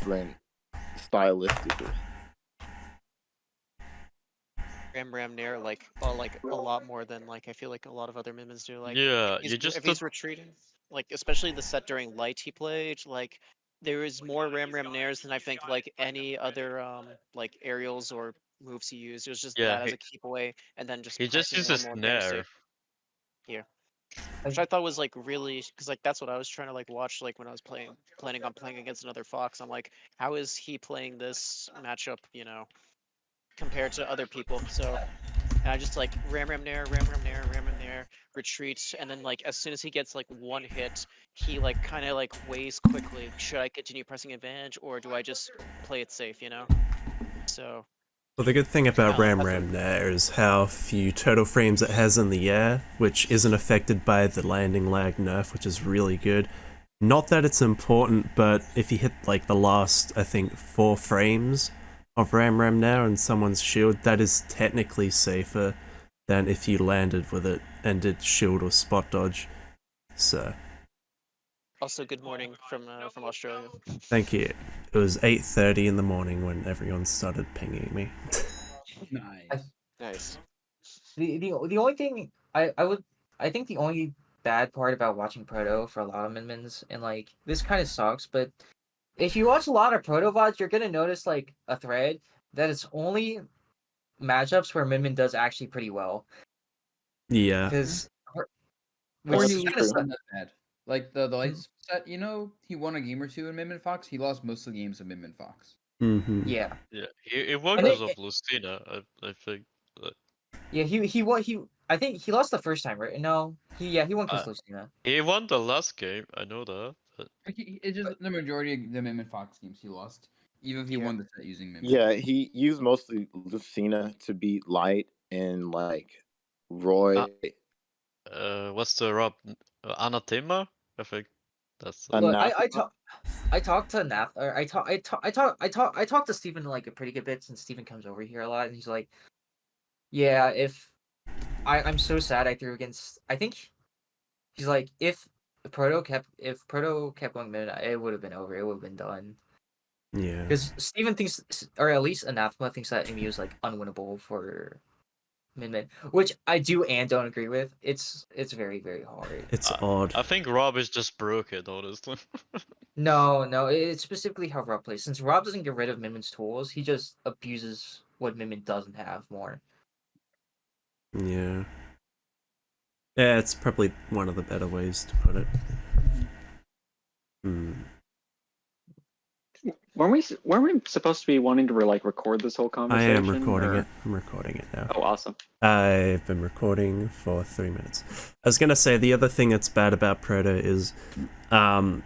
different stylistically. Ram Nair like a lot more than like I feel like a lot of other minions do. Like Yeah, you just if he's retreating, like especially the set during light he played, like there is more Ram Nairs than I think like any other like aerials or moves he used. It was just yeah, that as a keep away, and then just he just pressing one uses more damage Nair. save here, which I thought was like really because like that's what I was trying to like watch like when I was planning on playing against another Fox. I'm like, how is he playing this matchup? You know, compared to other people. So and I just like Ram Nair, Ram Nair, retreat, and then like as soon as he gets like one hit, he like kind of like weighs quickly. Should I continue pressing advantage or do I just play it safe? You know. So Well, the good thing about that's Ram Nair is how few total frames it has in the air, which isn't affected by the landing lag nerf, which is really good. Not that it's important, but if you hit like the last, I think, 4 frames of Ram Nair and someone's shield, that is technically safer than if you landed with it and did shield or spot dodge. So, also good morning from Australia. thank you. It was 8:30 in the morning when everyone started pinging me. Nice. Nice. The only thing I think the only bad part about watching Proto for a lot of Minmins, and like this kind of sucks, but if you watch a lot of Proto VODs, you're gonna notice like a thread that it's only matchups where Minmin does actually pretty well. Yeah. Because Or which he is loses kind of them. sad. Bad. Like the lights set, he won a game or two in Min Fox. He lost most of the games of Min Fox. Mm-hmm. Yeah. Yeah, it won And because of Lucina, I think. Yeah, he won. I think he lost the first time, right? No, he won because Lucina. He won the last game, I know that. But... It's just the majority of the Min Fox games he lost, even if he won the set using Min. Yeah, he used mostly Lucina to beat Light and like Roy. What's the Rob? Anathema? I think that's. Look, I talked to Nath, or I talked to Steven like a pretty good bit since Steven comes over here a lot, and he's like, yeah, if I'm so sad I threw against. I think he's like, if Proto kept going mid, it would have been over. It would have been done. Yeah. Because Steven thinks, or at least Anathema thinks that MU is like unwinnable for mid, which I do and don't agree with. It's very, very hard. It's odd. I think Rob is just broken, honestly. No, it's specifically how Rob plays. Since Rob doesn't get rid of Minmin's tools, he just abuses what Minmin doesn't have more. Yeah. Yeah, it's probably one of the better ways to put it. Weren't we supposed to be wanting to record this whole I conversation? am recording it. I'm recording it now. Oh, awesome. I've been recording for 3 minutes. I was gonna say the other thing that's bad about Proto is, a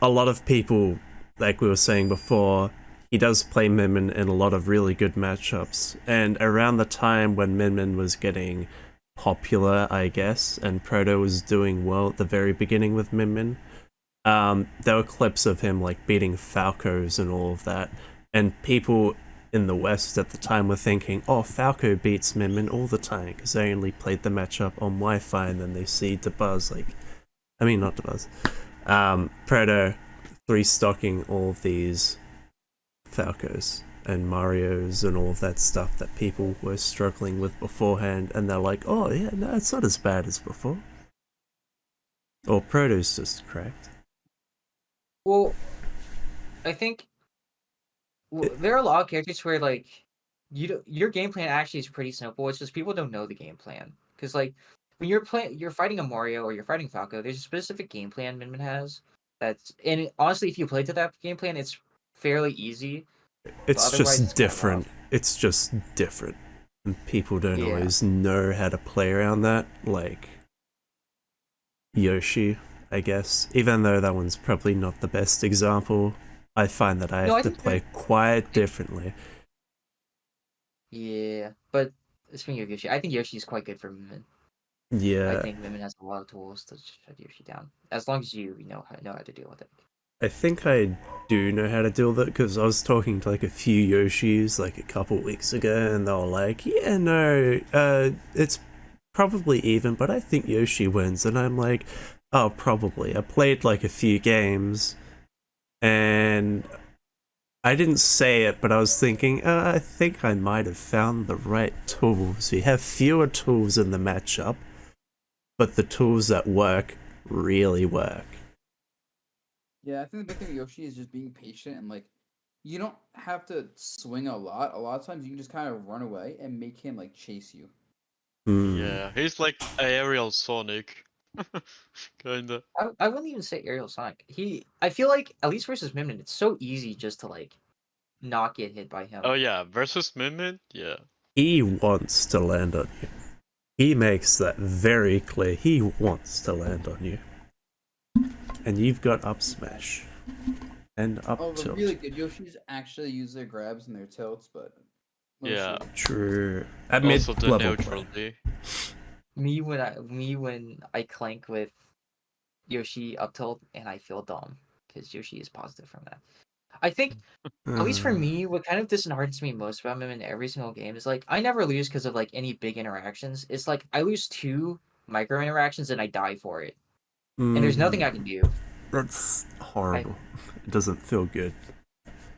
lot of people, like we were saying before, he does play Minmin in a lot of really good matchups, and around the time when Minmin was getting popular, I guess, and Proto was doing well at the very beginning with Minmin, there were clips of him like beating Falcos and all of that, and people in the West at the time were thinking, oh, Falco beats Minmin all the time because they only played the matchup on Wi-Fi, and then they see Dabuz, not Dabuz, Proto 3-stocking all of these Falcos and Marios and all of that stuff that people were struggling with beforehand, and they're like, oh yeah, no, it's not as bad as before. Or Proto's just cracked. Well, I think there are a lot of characters where like your game plan actually is pretty simple. It's just people don't know the game plan, because like when you're fighting a Mario or you're fighting Falco, there's a specific game plan Minmin has. And honestly, if you play to that game plan, it's fairly easy. It's just different. It's just different. And people don't always know how to play around that. Like Yoshi, I guess. Even though that one's probably not the best example, I find that I have to play quite differently. Yeah, but speaking of Yoshi, I think Yoshi is quite good for Minmin. Yeah. I think Minmin has a lot of tools to shut Yoshi down, as long as you know how to deal with it. I think I do know how to deal with it, because I was talking to like a few Yoshis like a couple weeks ago, and they were like, yeah, no, it's probably even, but I think Yoshi wins. And I'm like, oh, probably. I played like a few games, and I didn't say it, but I was thinking, I think I might have found the right tools. We have fewer tools in the matchup, but the tools that work really work. Yeah, I think the big thing with Yoshi is just being patient and like you don't have to swing a lot. A lot of times you can just kind of run away and make him like chase you. Yeah, he's like aerial Sonic. Kinda. I wouldn't even say Aerial Sonic. I feel like at least versus Mimmin, it's so easy just to like not get hit by him. Oh yeah, versus Mimid, yeah. He wants to land on you. He makes that very clear. He wants to land on you. And you've got up smash. And up Oh, the tilt. really good Yoshis actually use their grabs and their tilts, but Yeah. True. At mid Also the level neutral play. D. When I clank with Yoshi up tilt and I feel dumb because Yoshi is positive from that. I think at least for me, what kind of disheartens me most about him in every single game is like I never lose because of like any big interactions. It's like I lose 2 micro interactions and I die for it, and there's nothing I can do. That's horrible. It doesn't feel good.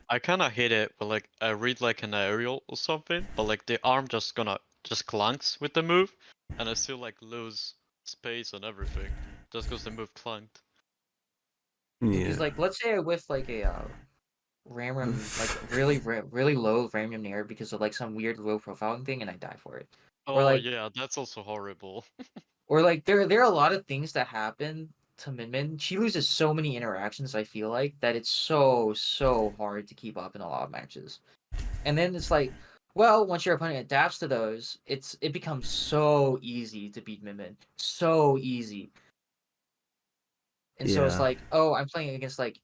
I kinda hate it, but like I read like an aerial or something, but like the arm just clunks with the move, and I still like lose space and everything just because the move clunked. Yeah. Because like let's say I whiff like a random like really low random nair because of like some weird low profiling thing and I die for it. Oh Or like yeah, that's also horrible. or like there are a lot of things that happen to Min Min. She loses so many interactions, I feel like, that it's so hard to keep up in a lot of matches. And then it's like, well, once your opponent adapts to those, it becomes so easy to beat Min Min. So easy. And so it's Yeah. like, oh, I'm playing against like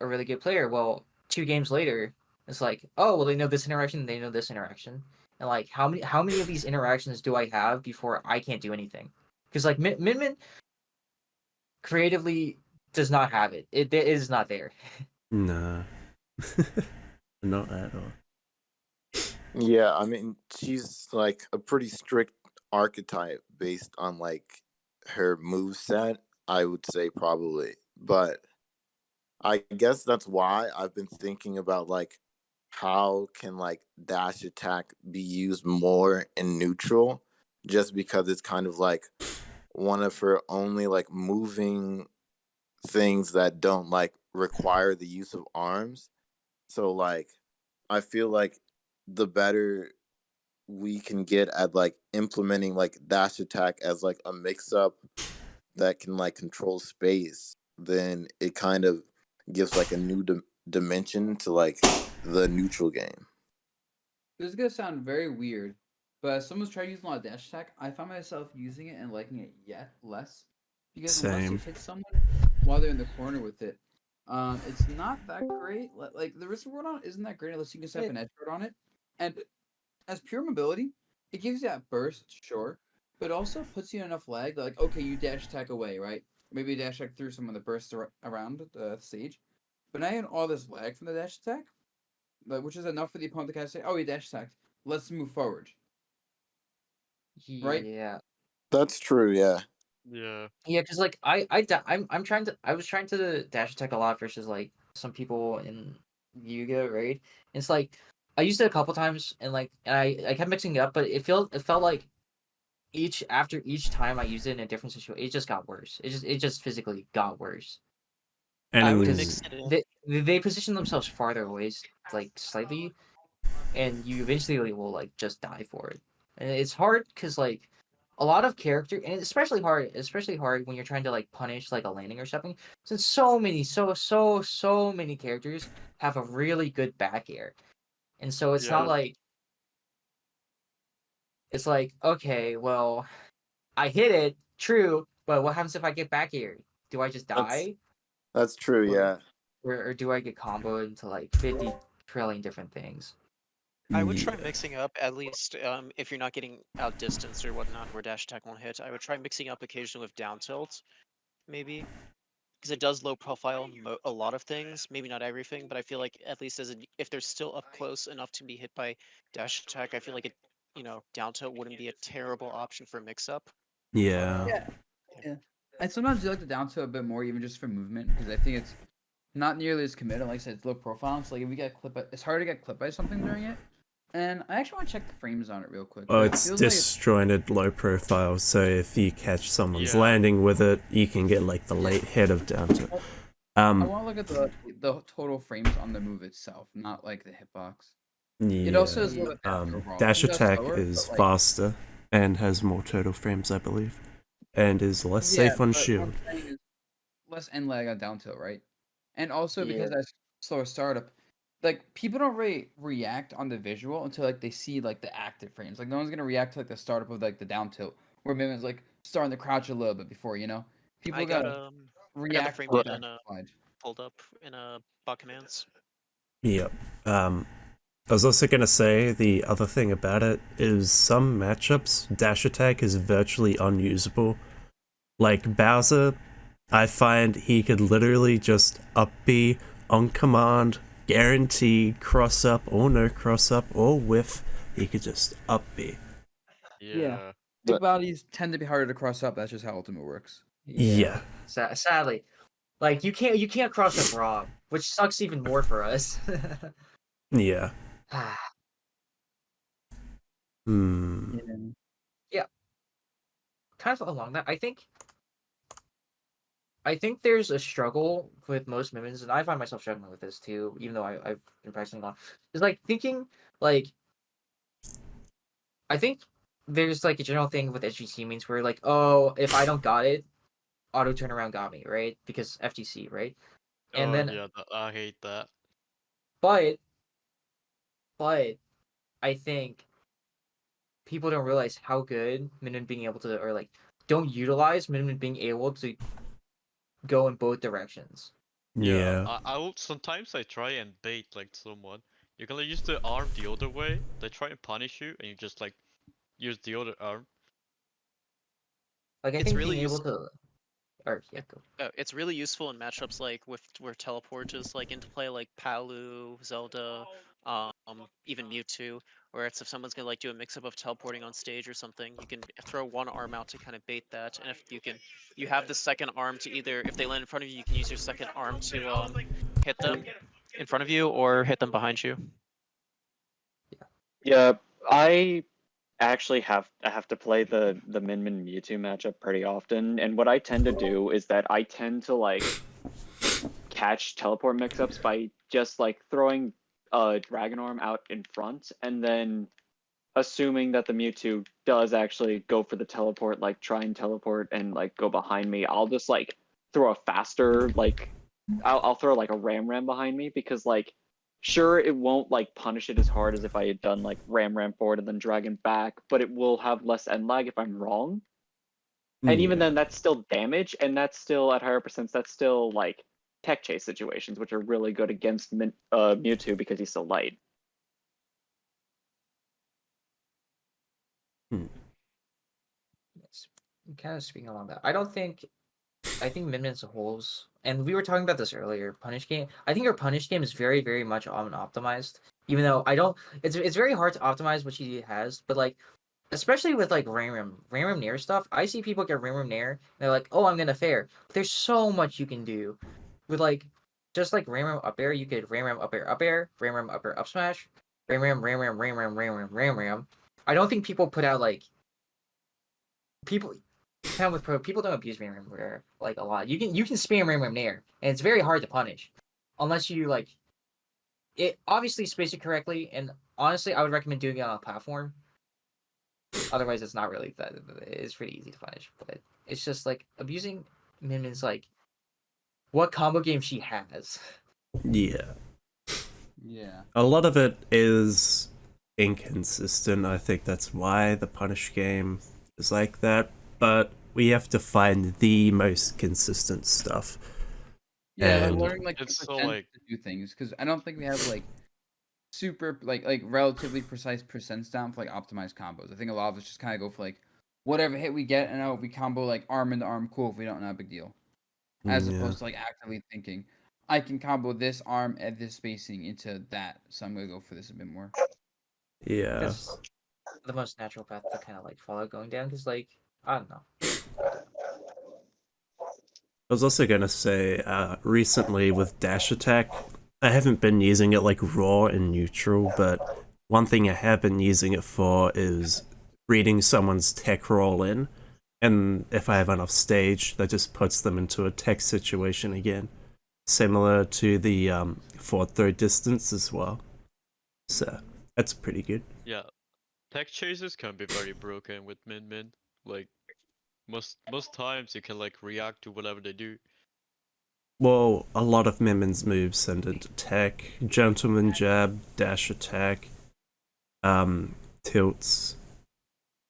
a really good player. Well, 2 games later, it's like, oh, well, they know this interaction, they know this interaction, and like, how many of these interactions do I have before I can't do anything? Because like Min Min creatively does not have it. It is not there. Nah. Not at all. Yeah, I mean, she's like a pretty strict archetype based on like her move set, I would say probably. But I guess that's why I've been thinking about like how can like dash attack be used more in neutral, just because it's kind of like one of her only like moving things that don't like require the use of arms. So like I feel like the better we can get at like implementing like dash attack as like a mix up that can like control space, then it kind of gives like a new dimension to like the neutral game. This is gonna sound very weird, but as someone's tried using a lot of dash attack, I find myself using it and liking it yet less. Because unless you Same. hit someone while they're in the corner with it, it's not that great. Like the risk reward on it isn't that great unless you can set up an edge guard on it. And as pure mobility, it gives you that burst, sure, but also puts you in enough lag that like, okay, you dash attack away, right? Maybe you dash attack through some of the bursts around the stage. But now you have all this lag from the dash attack, which is enough for the opponent to kind of say, "Oh, he dash attacked. Let's move forward." Right? Yeah. That's true, yeah. Yeah. Yeah, because like I'm trying to I was trying to dash attack a lot versus like some people in Yu-Gi-Oh! Raid. It's like I used it a couple times and like and I kept mixing it up, but it felt like after each time I used it in a different situation, it just got worse. It just physically got worse. I would And mix it in. They position themselves farther away, like slightly, and you eventually will like just die for it. And it's hard because like a lot of character, and it's especially hard when you're trying to like punish like a landing or something, since so many characters have a really good back air, and so it's not Yeah. like it's like, okay, well, I hit it, true, but what happens if I get back air? Do I just die, That's true, yeah. or do I get comboed into like 50 trillion different things? I would try mixing up at least if you're not getting outdistanced or whatnot, where dash attack won't hit. I would try mixing up occasionally with down tilt, maybe, because it does low profile a lot of things. Maybe not everything, but I feel like at least if they're still up close enough to be hit by dash attack, I feel like down tilt wouldn't be a terrible option for mix up. yeah. Yeah. And sometimes you like the down tilt a bit more, even just for movement, because I think it's not nearly as committed. Like I said, it's low profile. So like if we get clipped, it's hard to get clipped by something during it. And I actually want to check the frames on it real quick. Oh, but it it's feels like disjointed low profile, so if you catch someone's Yeah. landing with it, you can get like the late head of down to. I want to look at the total frames on the move itself, not like the hitbox. It also is a little bit faster overall. Dash It does attack slower, is but, like, faster and has more total frames, I believe, and is less safe on but what shield. I'm saying is less end lag on down tilt, right? And also because Yeah. that's slower startup, like people don't really react on the visual until like they see like the active frames. Like no one's gonna react to like the startup of like the down tilt where Mimi's like starting to crouch a little bit before, you know? People I got gotta I got the react frame on data that slide. pulled up in bot commands. Yep. I was also gonna say the other thing about it is some matchups dash attack is virtually unusable. Like Bowser, I find he could literally just up B on command, guaranteed cross up or no cross up or whiff. He could just up B. Yeah. Big bodies tend to be harder to cross up. That's just how Ultimate works. Yeah. Sadly, like you can't cross up Rob, which sucks even more for us. Yeah. Hmm. Yeah. Kind of along that, I think there's a struggle with most Mimims, and I find myself struggling with this too, even though I've been practicing a lot. It's like thinking like I think there's like a general thing with SGC means where like, oh, if I don't got it, auto turnaround got me, right? Because FGC, right? And Oh then yeah, I hate that. but I think people don't realize how good Min being able to, or like don't utilize Min being able to go in both directions. Yeah. I will sometimes I try and bait like someone. You can like, use the arm the other way. They try and punish you, and you just like use the other arm. Like I It's think really being able to, or yeah, go. It's really useful in matchups like with where teleport is like into play, like Palu, Zelda, even Mewtwo, where it's if someone's gonna like do a mix-up of teleporting on stage or something, you can throw one arm out to kind of bait that, and if you have the second arm to either if they land in front of you, you can use your second arm to hit them in front of you or hit them behind you. Yeah, I actually have to play the Min Min Mewtwo matchup pretty often, and what I tend to do is that I tend to like catch teleport mix-ups by just like throwing a Dragon Arm out in front, and then assuming that the Mewtwo does actually go for the teleport, like try and teleport and like go behind me, I'll just like throw a faster like I'll throw like a Ram behind me because like sure it won't like punish it as hard as if I had done like Ram forward and then Dragon back, but it will have less end lag if I'm wrong. And even then that's still damage, and that's still at higher percents, that's still like tech chase situations, which are really good against Mewtwo because he's so light. Kind of speaking along that, I think Min Min's holes, and we were talking about this earlier. Punish game. I think her punish game is very, very much optimized. Even though I don't, it's very hard to optimize what she has. But like, especially with like Ram Nair stuff, I see people get Ram Nair, and they're like, oh, I'm gonna fair. But there's so much you can do with like, just like Ram up air. You could Ram up air, Ram up air up smash, Ram. I don't think people put out like people. Kind of with pro, people don't abuse Ram Rare like a lot. You can spam Ram Nair, and it's very hard to punish, unless you like it. Obviously, space it correctly, and honestly, I would recommend doing it on a platform. Otherwise, it's not really that. It's pretty easy to punish, but it's just like abusing Min is like what combo game she has. Yeah. Yeah. A lot of it is inconsistent. I think that's why the punish game is like that. But we have to find the most consistent stuff. Yeah, And like learning like it's the so, percent like- to do things because I don't think we have like super like relatively precise percents down for like optimized combos. I think a lot of us just kind of go for like whatever hit we get, and if we combo like arm into arm, cool. If we don't, not a big deal. As opposed to like actively thinking, I can combo this arm at this spacing into that, so I'm gonna go for this a bit more. Yeah. That's the most natural path to kind of like follow going down because like I don't know. I was also going to say, recently with dash attack, I haven't been using it like raw and neutral, but one thing I have been using it for is reading someone's tech roll in, and if I have enough stage, that just puts them into a tech situation again. Similar to the forward throw distance as well. So, that's pretty good. Yeah, tech chases can be very broken with min. Like most times you can like react to whatever they do. Well, a lot of Mimin's moves send into tech. Gentleman jab, dash attack, tilts,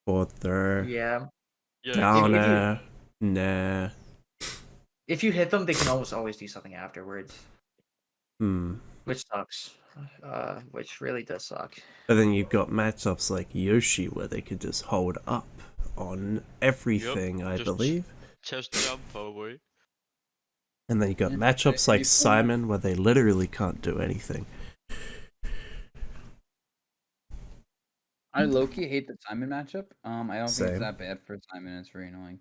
forward throw, Yeah. Yeah, down If you- air, nah. If you hit them, they can almost always do something afterwards, which sucks. Which really does suck. But then you've got matchups like Yoshi where they could just hold up on everything, I just believe. Chest jump away. And then you got Yeah, matchups they- like they- Simon where they literally can't do anything. I low-key hate the Simon matchup. I don't think Same. it's that bad for Simon. It's very annoying.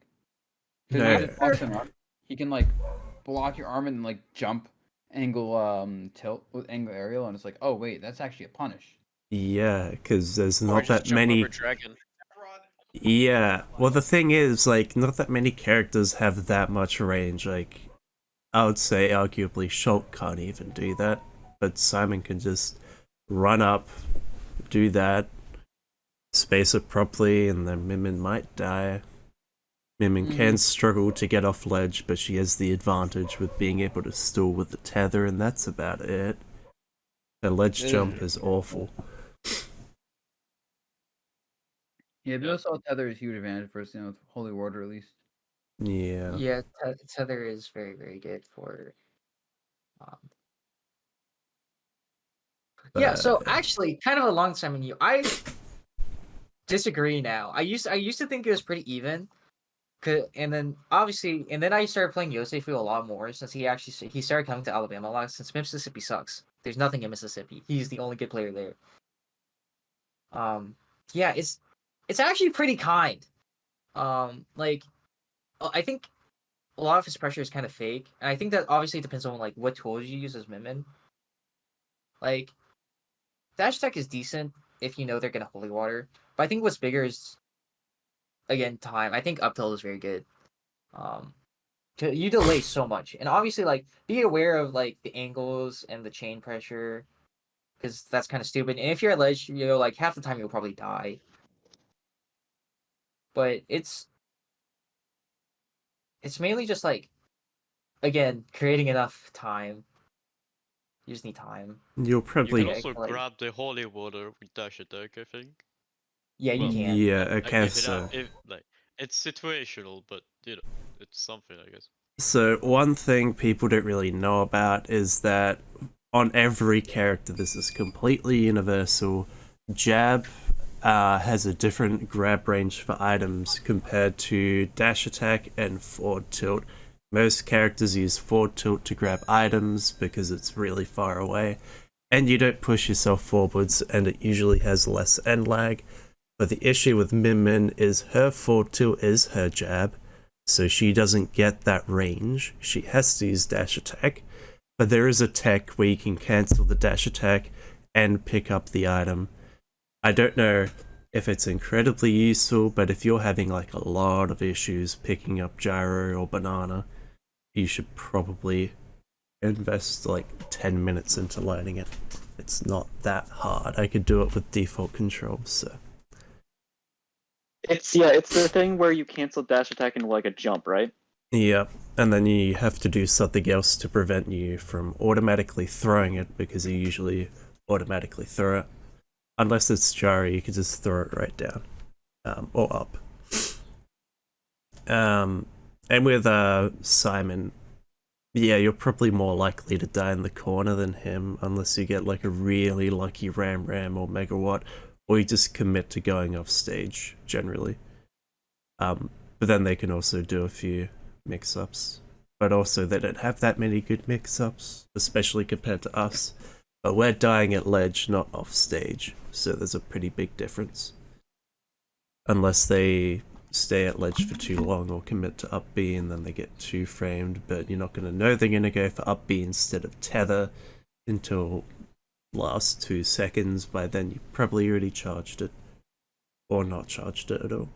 Because No. he just blocks an arm. He can like block your arm and then like jump, angle, tilt with angle aerial, and it's like, oh wait, that's actually a punish. Yeah, because there's Or not just that jump many. over dragon. Yeah, well, the thing is, like, not that many characters have that much range. Like, I would say, arguably, Shulk can't even do that, but Simon can just run up, do that, space it properly, and then Mimin might die. Mimin can struggle to get off ledge, but she has the advantage with being able to stall with the tether, and that's about it. Her ledge jump is awful. Yeah, but also tether is a huge advantage for us, with Holy Water at least. Yeah. Yeah, tether is very, very good for. Yeah, so But- actually, kind of along Simon, I disagree now. I used to think it was pretty even, and then I started playing Yosefu a lot more since he started coming to Alabama a lot. Since Mississippi sucks, there's nothing in Mississippi. He's the only good player there. Yeah, it's actually pretty kind. Like, I think a lot of his pressure is kind of fake, and I think that obviously depends on like what tools you use as Mimin. Like, dash attack is decent if you know they're gonna holy water, but I think what's bigger is again time. I think up tilt is very good. You delay so much, and obviously like be aware of like the angles and the chain pressure, because that's kind of stupid. And if you're at ledge, like half the time you'll probably die. But it's mainly just like, again, creating enough time. You just need time. You'll You probably. can also like- grab the holy water with dash attack, I think. Yeah, you Well, can. Yeah, Like, okay, if it so. ha- if, like, it's situational, but it's something, I guess. So, one thing people don't really know about is that on every character, this is completely universal. Jab has a different grab range for items compared to dash attack and forward tilt. Most characters use forward tilt to grab items because it's really far away, and you don't push yourself forwards, and it usually has less end lag. But the issue with Min is her forward tilt is her jab, so she doesn't get that range. She has to use dash attack, but there is a tech where you can cancel the dash attack and pick up the item. I don't know if it's incredibly useful, but if you're having like a lot of issues picking up gyro or banana, you should probably invest like 10 minutes into learning it. It's not that hard. I could do it with default controls, so. It's the thing where you cancel dash attack into like a jump, right? Yep, and then you have to do something else to prevent you from automatically throwing it, because you usually automatically throw it. Unless it's Jari, you can just throw it right down. Or up. And with Simon, yeah, you're probably more likely to die in the corner than him, unless you get like a really lucky Ram or Megawatt, or you just commit to going off stage, generally. But then they can also do a few mix-ups. But also they don't have that many good mix-ups, especially compared to us. But we're dying at ledge, not off stage, so there's a pretty big difference. Unless they stay at ledge for too long or commit to up B and then they get 2-framed, but you're not going to know they're going to go for up B instead of tether until last 2 seconds. By then you probably already charged it or not charged it at all.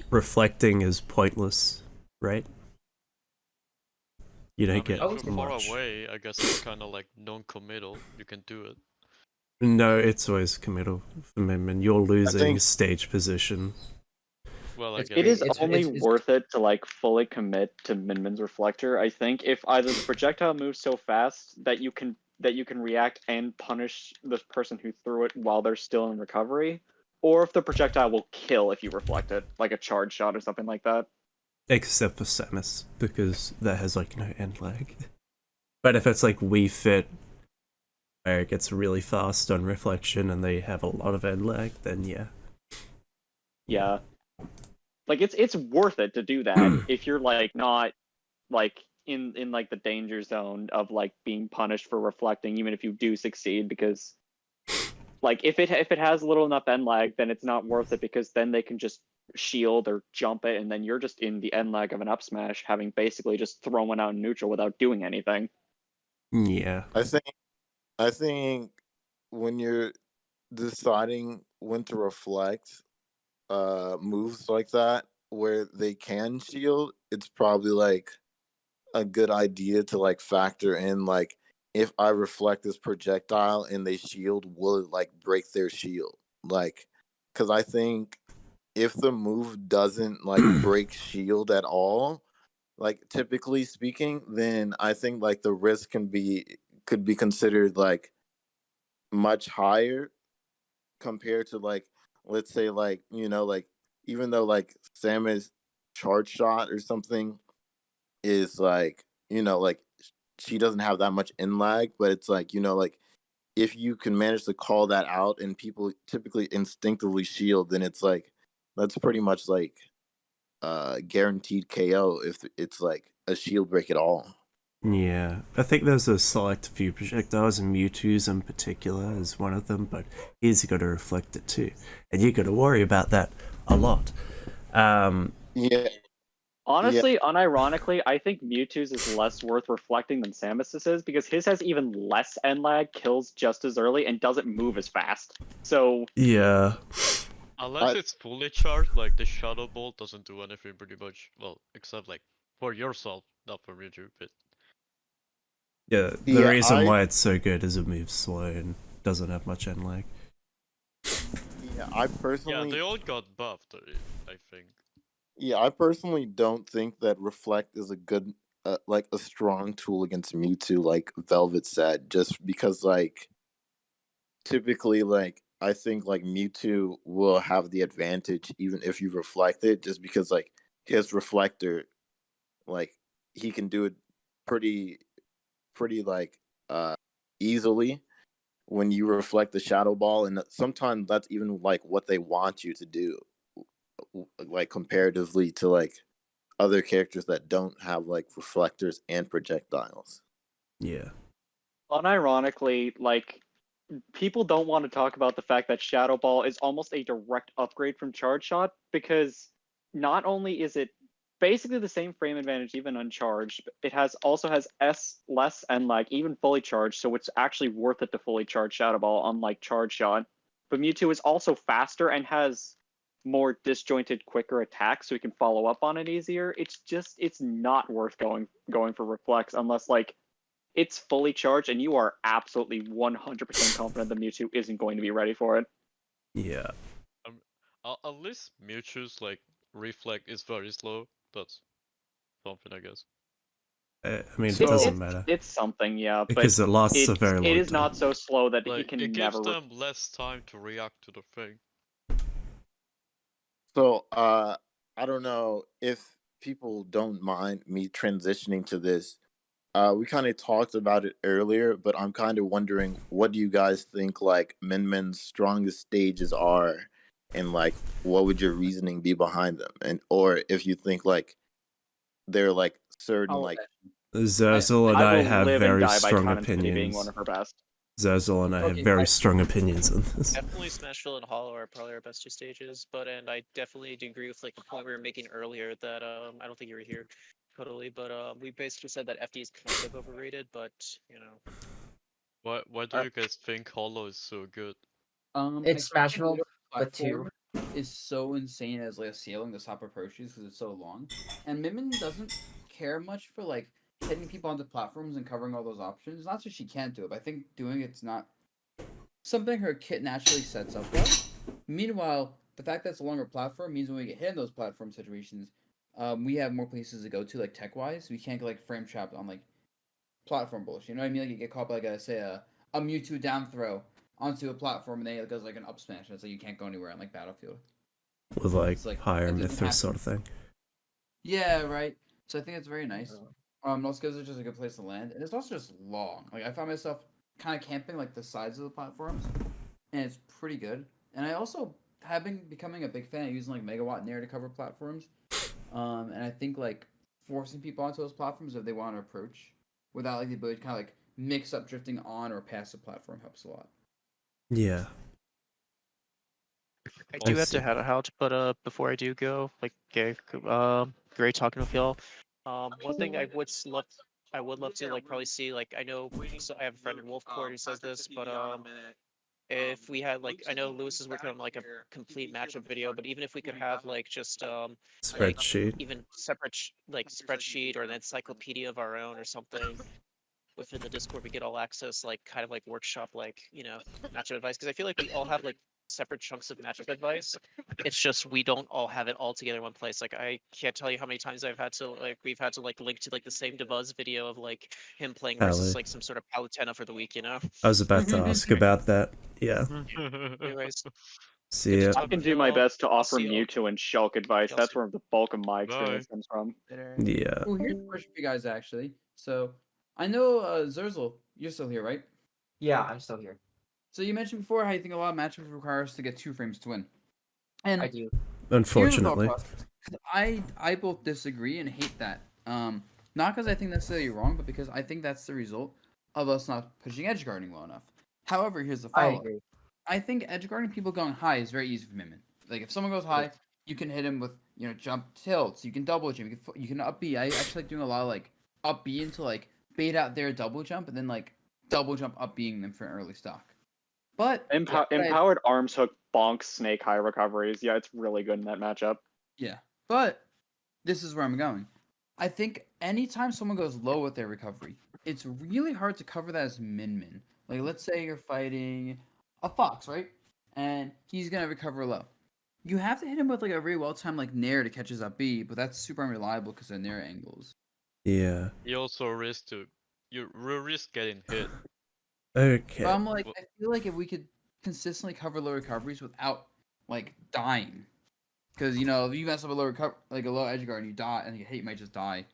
Reflecting is pointless, right? You don't get if you're far much. away, I guess it's kind of like non-committal. You can do it. No, it's always committal for Minmin. You're losing think- stage position. Well, I It's- guess. It is It's- only it's- worth it to like fully commit to Minmin's reflector. I think if either the projectile moves so fast that you can react and punish the person who threw it while they're still in recovery, or if the projectile will kill if you reflect it, like a charge shot or something like that. Except for Samus, because that has like no end lag. But if it's like Wii Fit, where it gets really fast on reflection and they have a lot of end lag, then yeah. Yeah. Like it's worth it to do that if you're like not like in like the danger zone of like being punished for reflecting, even if you do succeed, because like if it has little enough end lag, then it's not worth it, because then they can just shield or jump it, and then you're just in the end lag of an up smash, having basically just thrown one out in neutral without doing anything. Yeah. I think when you're deciding when to reflect moves like that where they can shield, it's probably like a good idea to like factor in like, if I reflect this projectile and they shield, will it like break their shield? Like, because I think if the move doesn't like break shield at all, like typically speaking, then I think like the risk could be considered like much higher compared to like, let's say like, like even though like Samus charge shot or something is like, like she doesn't have that much in lag, but it's like, like if you can manage to call that out and people typically instinctively shield, then it's like that's pretty much like guaranteed KO if it's like a shield break at all. Yeah. I think there's a select few projectiles, and Mewtwo's in particular is one of them, but he's got to reflect it too. And you got to worry about that a lot. Yeah. Honestly, unironically, I think Mewtwo's is less worth reflecting than Samus's is, because his has even less end lag, kills just as early, and doesn't move as fast. So Yeah. Unless it's fully charged, like the Shadow Ball doesn't do anything pretty much. Well, except like for yourself, not for Mewtwo, but Yeah, the Yeah, reason why it's so good is it moves slow and doesn't have much end lag. Yeah, I personally. yeah, they all got buffed, I think. Yeah, I personally don't think that reflect is a good, like a strong tool against Mewtwo, like Velvet said, just because like typically like I think like Mewtwo will have the advantage even if you reflect it, just because like his reflector, like he can do it pretty like easily when you reflect the shadow ball, and sometimes that's even like what they want you to do, like comparatively to like other characters that don't have like reflectors and projectiles. Yeah. unironically, like people don't want to talk about the fact that Shadow Ball is almost a direct upgrade from Charge Shot, because not only is it basically the same frame advantage even uncharged, it also has less end lag even fully charged, so it's actually worth it to fully charge Shadow Ball, unlike Charge Shot. But Mewtwo is also faster and has more disjointed, quicker attacks, so you can follow up on it easier. It's not worth going for Reflex unless like it's fully charged and you are absolutely 100% confident the Mewtwo isn't going to be ready for it. Yeah. At least Mewtwo's like reflect is very slow. That's something, I guess. I mean, So- it doesn't matter. It's something, yeah, but Because it lasts a very long time. it is not so slow that he Like can it never. gives them less time to react to the thing. So I don't know if people don't mind me transitioning to this. We kind of talked about it earlier, but I'm kind of wondering, what do you guys think like Minmin's strongest stages are, and like what would your reasoning be behind them, and or if you think like they're like certain I'll like Zerzel and I will have live and very die by strong Time and City being opinions. one of her best. Zerzel and I have Okay, very strong opinions on this. Definitely Smashville and Hollow are probably our best 2 stages, and I definitely do agree with like the point we were making earlier that I don't think you were here totally, but we basically said that FD is kind of overrated, but you know. Why do you guys think Hollow is so good? It's I think the Smashville, middle but 2. platform is so insane as like a ceiling the top approaches because it's so long, and Minmin doesn't care much for like hitting people onto platforms and covering all those options. Not that she can't do it, but I think doing it's not something her kit naturally sets up well. Meanwhile, the fact that it's a longer platform means when we get hit in those platform situations, we have more places to go to, like tech wise. We can't get like frame trapped on like platform bullshit. You know what I mean? Like you get caught by like a Mewtwo down throw onto a platform and then it goes like an up smash. And it's like you can't go anywhere on like Battlefield. With like It's like higher that doesn't Mithras happen. sort of thing. Yeah, right. So I think it's very nice. Also because it's just a good place to land, and it's also just long. Like I found myself kind of camping like the sides of the platforms, and it's pretty good. And I also have been becoming a big fan of using like megawatt Nair to cover platforms. And I think like forcing people onto those platforms if they want to approach without like the ability to kind of like mix up drifting on or past the platform helps a lot. Yeah. I do have see. to head out, but before I do go, like, okay, great talking with y'all. One thing I would love to like probably see, like, I know, so I have a friend in Wolfcourt who says this, but if we had like, I know Lewis is working on like a complete matchup video, but even if we could have like just like Spreadsheet. even separate like spreadsheet or an encyclopedia of our own or something within the Discord, we get all access, like kind of like workshop, like matchup advice, because I feel like we all have like separate chunks of matchup advice. It's just we don't all have it all together in one place. Like I can't tell you how many times we've had to like link to like the same Devuz video of like him playing versus Valid. like some sort of Palutena for the week, I was about to ask about that. Yeah. Anyways, See good to ya. talk I can with do my y'all. best to I'll offer see y'all. Mewtwo and Shulk advice. Y'all That's see- where the bulk of my Bye. experience comes from. Yeah. Well, here's a question for you guys actually. So I know Zerzel, you're still here, right? Yeah, I'm still here. So you mentioned before how you think a lot of matchups require us to get 2 frames to win. And I do. here's the thought Unfortunately. process. I both disagree and hate that. Not because I think necessarily wrong, but because I think that's the result of us not pushing edge guarding well enough. However, here's the I follow-up. agree. I think edge guarding people going high is very easy for Minmin. Like if someone goes high, you can hit him with jump tilts. You can double jump. You can up B. I actually like doing a lot of like up B into like bait out their double jump and then like double jump up being them for an early stock. But Empowered arms hook bonk snake high recoveries. Yeah, it's really good in that matchup. yeah, but this is where I'm going. I think anytime someone goes low with their recovery, it's really hard to cover that as min. Like let's say you're fighting a fox, right? And he's gonna recover low. You have to hit him with like a very well timed like nair to catch his up B, but that's super unreliable because of nair angles. Yeah. You also risk getting hit. Okay. But I'm like, I feel like if we could consistently cover low recoveries without like dying, because if you mess up a low like a low edge guard and you die and you hit, you might just die,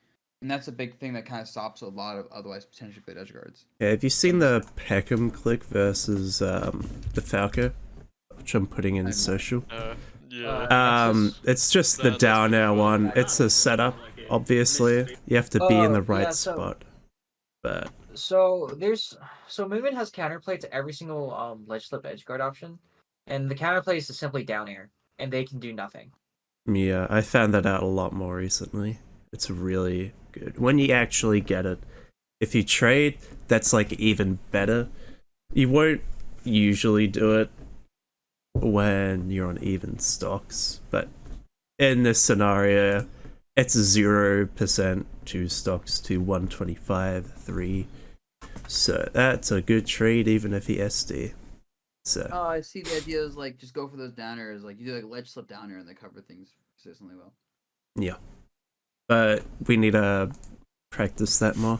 and that's a big thing that kind of stops a lot of otherwise potentially good edge guards. Yeah, have you seen the Peckham click versus the Falco? Which I'm putting in I'm not. social. Yeah. It's just the That's down pretty air fun. one. It's a setup, obviously. You have to be in the right yeah, so- spot. But So movement has counterplay to every single ledge slip edge guard option, and the counterplay is simply down air, and they can do nothing. yeah, I found that out a lot more recently. It's really good. When you actually get it, if you trade, that's like even better. You won't usually do it when you're on even stocks, but in this scenario, it's 0% 2 stocks to 125, 3. So that's a good trade even if he SD. So Oh, I see. The idea is like just go for those downers. Like you do like ledge slip downer and they cover things consistently well. yeah. But we need to practice that more.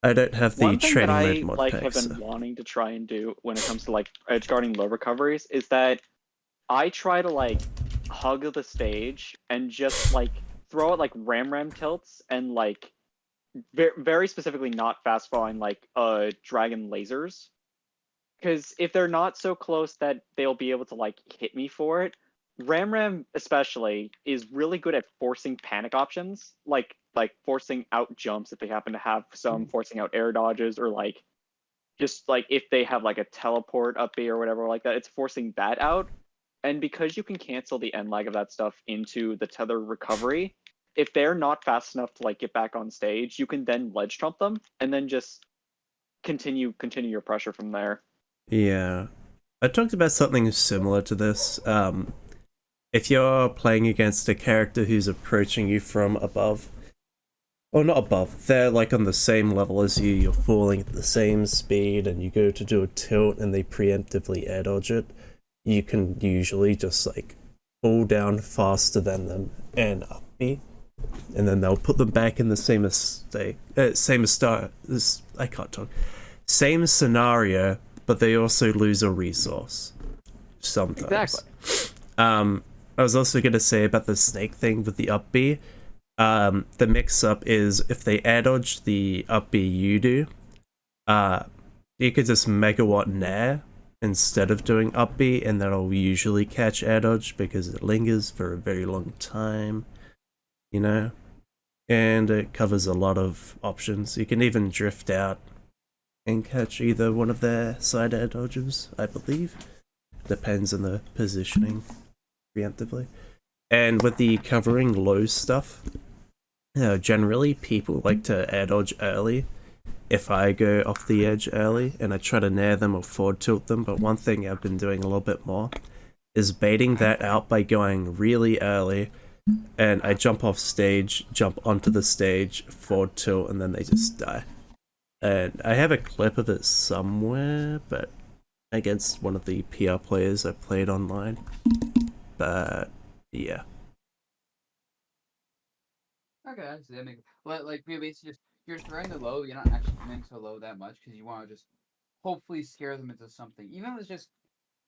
I don't have the One thing that training I mode mod pack, have been so. wanting to try and do when it comes to like edge guarding low recoveries is that I try to like hug the stage and just like throw out like ram tilts and like very specifically not fast falling like dragon lasers, because if they're not so close that they'll be able to like hit me for it, ram especially is really good at forcing panic options, like forcing out jumps if they happen to have some, forcing out air dodges, or like just like if they have like a teleport up B or whatever like that, it's forcing that out. And because you can cancel the end lag of that stuff into the tether recovery, if they're not fast enough to like get back on stage, you can then ledge trump them and then just continue your pressure from there. Yeah. I talked about something similar to this. If you're playing against a character who's approaching you from above, or not above, they're like on the same level as you, you're falling at the same speed, and you go to do a tilt and they preemptively air dodge it, you can usually just like fall down faster than them and up me, and then they'll put them back in the same same scenario, but they also lose a resource sometimes. Exactly. I was also going to say about the snake thing with the up B. The mix-up is if they air dodge the up B you do, you could just megawatt nair instead of doing up B, and that'll usually catch air dodge because it lingers for a very long time, you know? And it covers a lot of options. You can even drift out and catch either one of their side air dodges, I believe. Depends on the positioning preemptively. And with the covering low stuff, generally people like to air dodge early if I go off the edge early and I try to nair them or forward tilt them, but one thing I've been doing a little bit more is baiting that out by going really early, and I jump off stage, jump onto the stage, forward tilt, and then they just die. And I have a clip of it somewhere, but against one of the PR players I played online. But yeah. Okay, I see. That makes like basically just you're throwing the low. You're not actually coming so low that much because you want to just hopefully scare them into something. Even if it's just,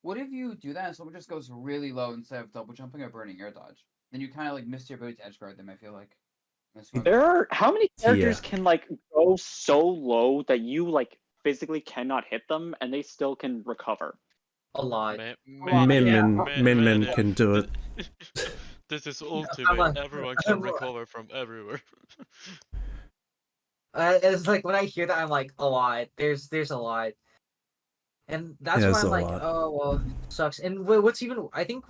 what if you do that and someone just goes really low instead of double jumping or burning air dodge? Then you kind of like miss your ability to edge guard them. I feel like. That's what I'm There are how many characters Yeah. can like go so low that you like physically cannot hit them and they still can recover? A lot. Min can do it. This is I'm ultimate. like- Everyone can recover from everywhere. It's like when I hear that, I'm like, a lot. There's a lot, and that's Yeah, why there's I'm a like, lot. oh well, it sucks. And what's even, I think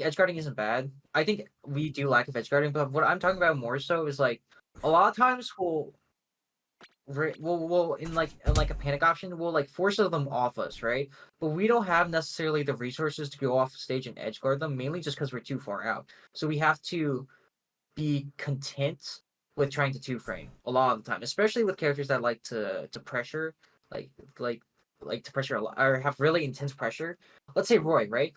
edge guarding isn't bad. I think we do lack of edge guarding, but what I'm talking about more so is like a lot of times we'll in like a panic option, we'll like force them off us, right? But we don't have necessarily the resources to go off stage and edge guard them, mainly just because we're too far out. So we have to be content with trying to two frame a lot of the time, especially with characters that like to pressure, like to pressure a lot or have really intense pressure. Let's say Roy, right?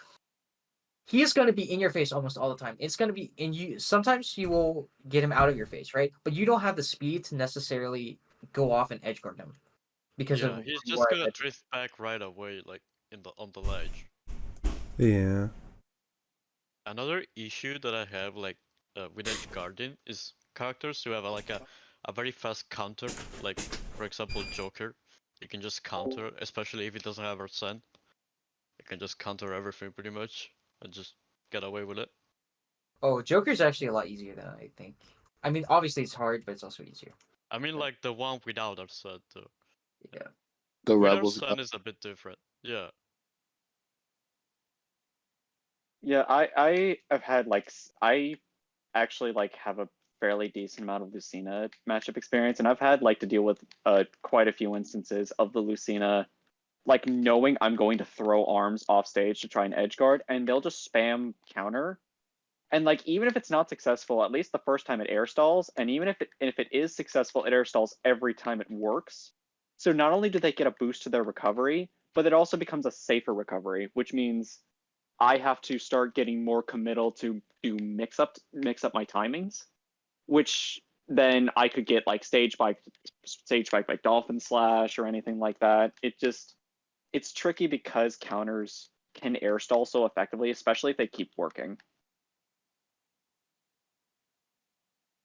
He is going to be in your face almost all the time. It's going to be in you. Sometimes you will get him out of your face, right? But you don't have the speed to necessarily go off and edge guard him because Yeah, of he's you just are gonna edge- drift back right away, like on the ledge. Yeah. Another issue that I have, like with edge guarding, is characters who have like a very fast counter. Like for example, Joker. You can just counter, especially if he doesn't have Arsene. You can just counter everything pretty much and just get away with it. Oh, Joker's actually a lot easier than I think. I mean, obviously it's hard, but it's also easier. I mean, like the one without Arsene too. Yeah. The With rebels. Arsene is a bit different. Yeah. Yeah, I have had like I actually like have a fairly decent amount of Lucina matchup experience, and I've had like to deal with quite a few instances of the Lucina like knowing I'm going to throw arms off stage to try and edge guard, and they'll just spam counter. And like even if it's not successful, at least the first time it air stalls, and even if it is successful, it air stalls every time it works. So not only do they get a boost to their recovery, but it also becomes a safer recovery, which means I have to start getting more committal to mix up my timings, which then I could get like stage bike like Dolphin Slash or anything like that. It's tricky because counters can air stall so effectively, especially if they keep working.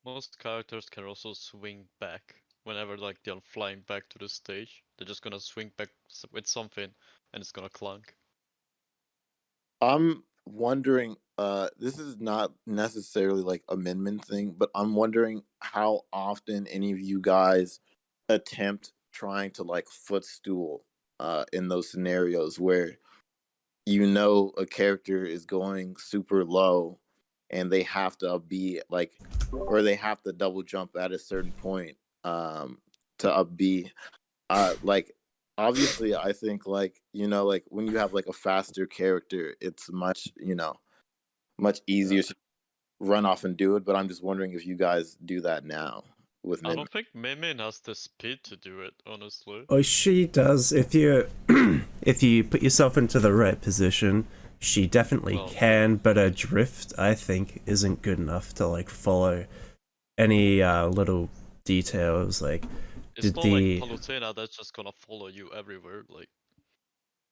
Most characters can also swing back whenever like they're flying back to the stage. They're just gonna swing back with something, and it's gonna clunk. I'm wondering, this is not necessarily like a Min thing, but I'm wondering how often any of you guys attempt trying to like footstool in those scenarios where you know a character is going super low and they have to be like, or they have to double jump at a certain point to up B. Like obviously I think like, you know, like when you have like a faster character, it's much, you know, much easier to run off and do it, but I'm just wondering if you guys do that now with I Min. don't think Min has the speed to do it, honestly. Oh, she does. If you if you put yourself into the right position, she definitely Well, can. But her drift, I think, isn't good enough to like follow any little details. Like, It's did not the like Palutena that's just gonna follow you everywhere. Like,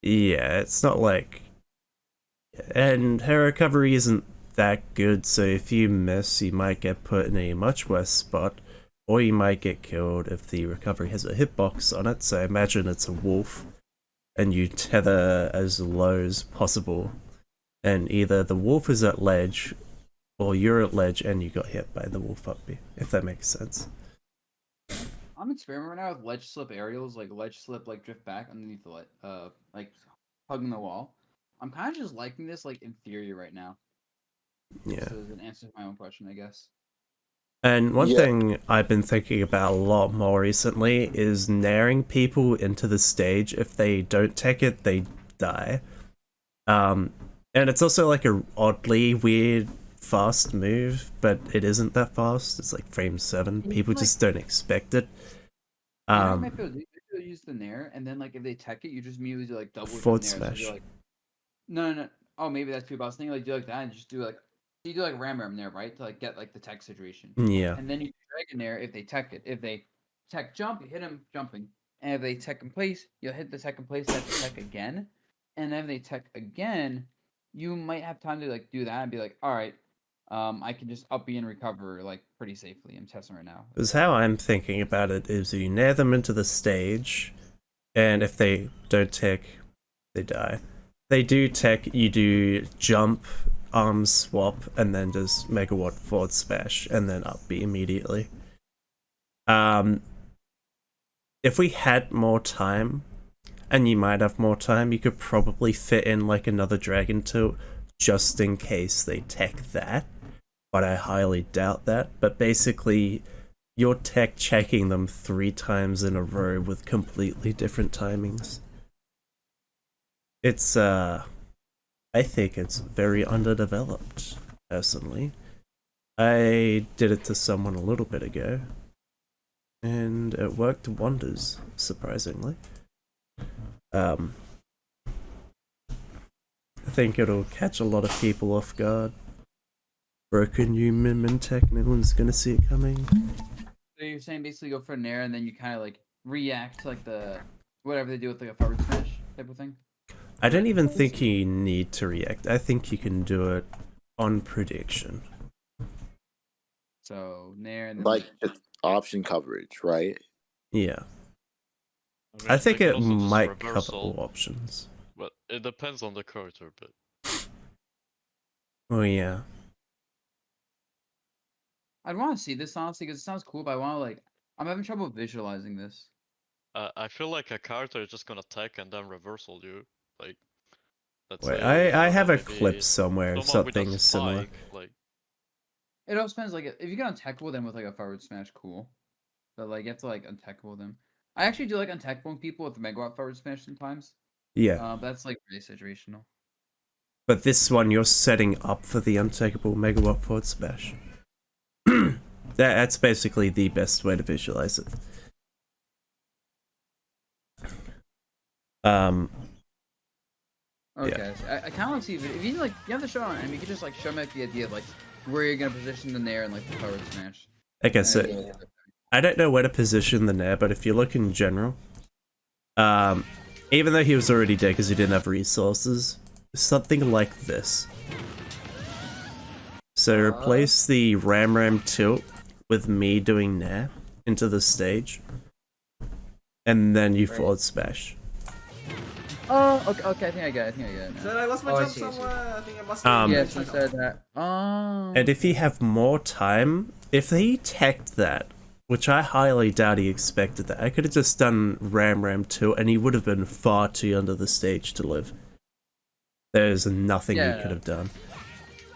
yeah, it's not like, and her recovery isn't that good. So if you miss, you might get put in a much worse spot. Or you might get killed if the recovery has a hitbox on it, so imagine it's a wolf, and you tether as low as possible, and either the wolf is at ledge, or you're at ledge and you got hit by the wolf up B, if that makes sense. I'm experimenting right now with ledge slip aerials, like ledge slip, like drift back underneath the like hugging the wall. I'm kind of just liking this, like in theory, right now. Yeah. This is an answer to my own question, I guess. And one Yeah. thing I've been thinking about a lot more recently is naring people into the stage. If they don't take it, they die. And it's also like a oddly weird fast move, but it isn't that fast. It's like frame 7. You People can, just don't expect it. You might be able to use the nair, and then like if they tech it, you just immediately do like double jump Forward nair. So smash. you're like, no. Oh, maybe that's too. But I was thinking like do like that and just do like you do like ram there, right? To like get like the tech situation. Yeah. And then you drag in there if they tech it. If they tech jump, you hit them jumping. And if they tech in place, you'll hit the tech in place, that's tech again. And then if they tech again, you might have time to like do that and be like, all right, I can just up B and recover like pretty safely. I'm testing right now. Because how I'm thinking about it is you nair them into the stage, and if they don't tech, they die. They do tech, you do jump, arm swap, and then just megawatt forward smash, and then up B immediately. If we had more time, and you might have more time, you could probably fit in like another dragon tilt just in case they tech that, but I highly doubt that. But basically, you're tech checking them 3 times in a row with completely different timings. It's I think it's very underdeveloped, personally. I did it to someone a little bit ago, and it worked wonders, surprisingly. I think it'll catch a lot of people off guard. Broken new Min tech, no one's gonna see it coming. So you're saying basically go for a nair and then you kind of like react to like the whatever they do with like a forward smash type of thing. I don't even think you need to react. I think you can do it on prediction. So nair and then Like it's option coverage, right? Yeah. mean, I think they it could also just might cover reversal, all options. but it depends on the character. But Oh yeah. I'd want to see this honestly because it sounds cool, but I want to like I'm having trouble visualizing this. I feel like a character is just gonna tech and then reversal you. Like, let's Wait, say, I have a maybe clip somewhere of someone with a something similar. spike, like, It all depends. Like if you get untechable them with like a forward smash, cool. But like you have to like untechable them. I actually do like untechable people with the megawatt forward smash sometimes. Yeah. But that's like really situational. But this one, you're setting up for the untakeable megawatt forward smash. That's basically the best way to visualize it. Okay, so I kind of want to see if you like you have the show on, and you could just like show me like, the idea of like where you're gonna position the nair and like the forward smash. Okay, And so then- I don't know where to position the nair, but if you look in general, even though he was already dead because he didn't have resources, something like this. So replace the ram tilt with me doing nair into the stage, and then you forward smash. Oh, okay. I think I got it. Now. Said I lost my Oh, I jump see, I see. somewhere. I think I must Yes, you said that. Oh. And if you have more time, if he teched that which I highly doubt he expected that. I could have just done Ram 2 and he would have been far too under the stage to live. There's nothing he could have done.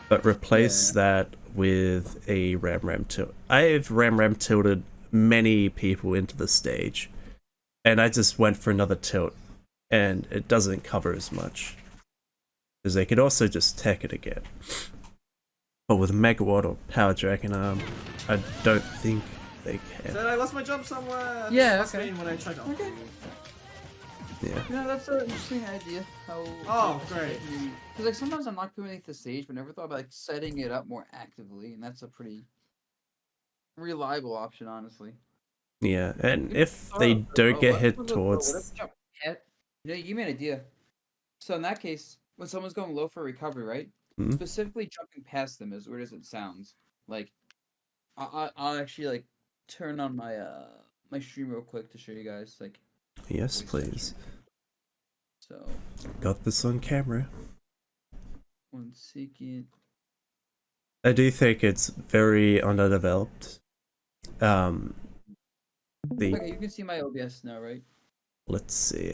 But replace that with a Ram 2. I've Ram tilted many people into the stage, and I just went for another tilt, and it doesn't cover as much. Because they could also just tech it again. But with Megawatt or Power Dragon Arm, I don't think they can. Said I lost my jump somewhere. Yeah, Must okay. mean when I tried to. Okay. Yeah. You know, that's an interesting idea. How? Oh, great. Because like sometimes I'm not beneath the stage, but never thought about like setting it up more actively, and that's a pretty reliable option, honestly. Yeah, and if they don't get hit towards... You know, you give me an idea. So in that case, when someone's going low for recovery, right? Mhm. Specifically jumping past them, as weird as it sounds, like I'll actually like turn on my my stream real quick to show you guys like. Yes, please. So Got this on camera. 1 second. I do think it's very underdeveloped. The Okay, you can see my OBS now, right? let's see.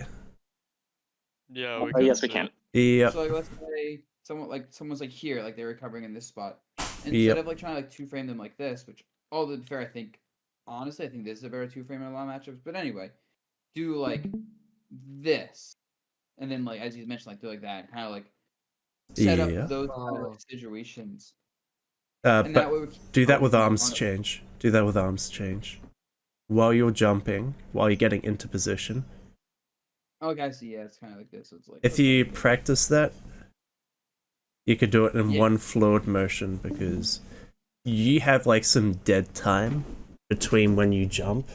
Yeah, Oh, yes, we can. Yeah, So like, let's say someone's like here, like they're recovering in this spot. Instead Yep. of like trying to like two frame them like this, which all to be fair, I think honestly I think this is a better two frame in a lot of matchups. But anyway, do like this, and then like as you mentioned, like do like that, kind of like set Yeah. up those kind of like, situations. but And that way we keep do that with focusing arms on it. change. Do that with arms change. While you're jumping, while you're getting into position. Okay, I see. Yeah, it's kind of like this. So it's like If you practice that, you could do it in Yeah. one fluid motion because you have like some dead time between when you jump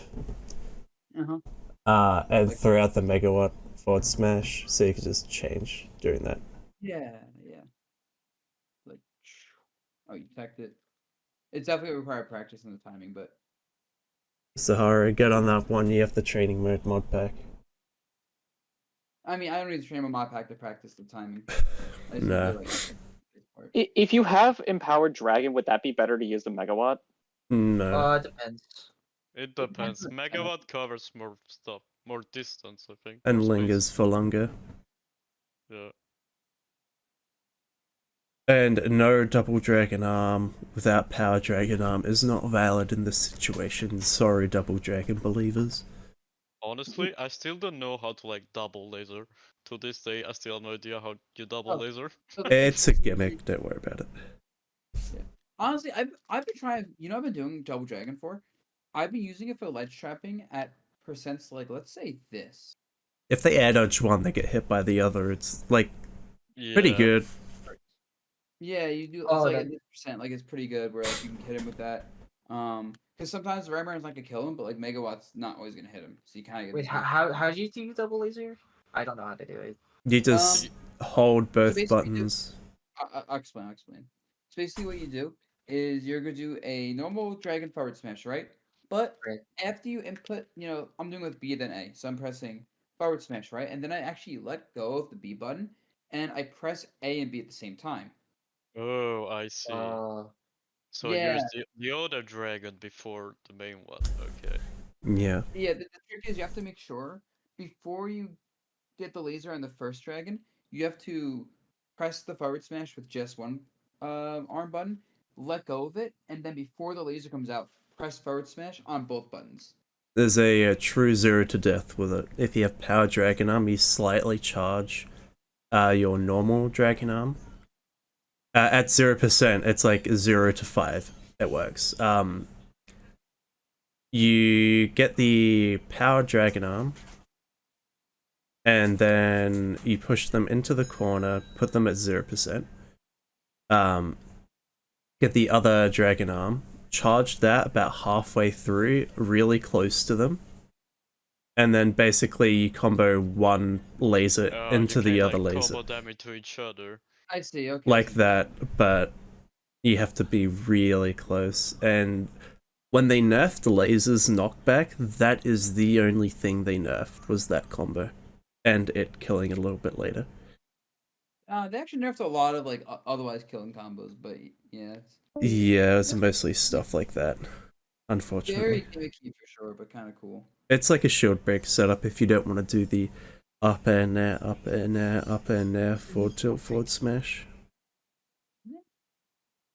and Like- throughout the megawatt forward smash, so you could just change during that. yeah. Like, oh, you teched it. It's definitely required practice in the timing, but Sahara, get on that one, you have the training mode mod pack. I mean, I don't need to train my mod pack to practice the timing. I just Nah. need to, like, this part. If you have Empowered Dragon, would that be better to use the Megawatt? No. Depends. It depends. Megawatt covers more stuff, more distance, I think. And more space. lingers for longer. Yeah. And no double dragon arm without power dragon arm is not valid in this situation. Sorry, double dragon believers. Honestly, I still don't know how to like double laser. To this day, I still have no idea how you double Oh. laser. So It's a gimmick, don't worry about it. honestly, I've been trying. You know, I've been doing double dragon for. I've been using it for ledge trapping at percents like let's say this. If they air dodge one, they get hit by the other. It's like pretty Yeah. good. Yeah, you do. It's Oh, like that- at this percent, like it's pretty good. Where like you can hit him with that. Because sometimes the Rammer's not gonna kill him, but like Megawatt's not always gonna hit him. So you kind of get. Wait, how do you do double laser? I don't know how to do it. You just hold both basically buttons. I'll explain. So basically, what you do is you're gonna do a normal dragon forward smash, right? But Right. after you input, you know, I'm doing with B then A, so I'm pressing forward smash, right? And then I actually let go of the B button, and I press A and B at the same time. Oh, I see. So yeah. use the other dragon before the main one. Okay. Yeah. Yeah, the trick is you have to make sure before you get the laser on the first dragon, you have to press the forward smash with just one arm button, let go of it, and then before the laser comes out, press forward smash on both buttons. There's a true 0 to death with it. If you have power dragon arm, you slightly charge your normal dragon arm. At 0%, it's like 0 to 5. It works. You get the power dragon arm, and then you push them into the corner, put them at 0%. Get the other dragon arm, charge that about halfway through, really close to them, and then basically you combo one laser into you the can, other like, laser. combo them into each other. I see, okay. Like that, but you have to be really close. And when they nerfed the lasers knockback, that is the only thing they nerfed, was that combo. And it killing it a little bit later. They actually nerfed a lot of like otherwise killing combos, but yeah. Yeah, it's mostly stuff like that. unfortunately. Very gimmicky for sure, but kind of cool. It's like a shield break setup if you don't want to do the up and air, up and air, up and air, forward tilt, forward smash.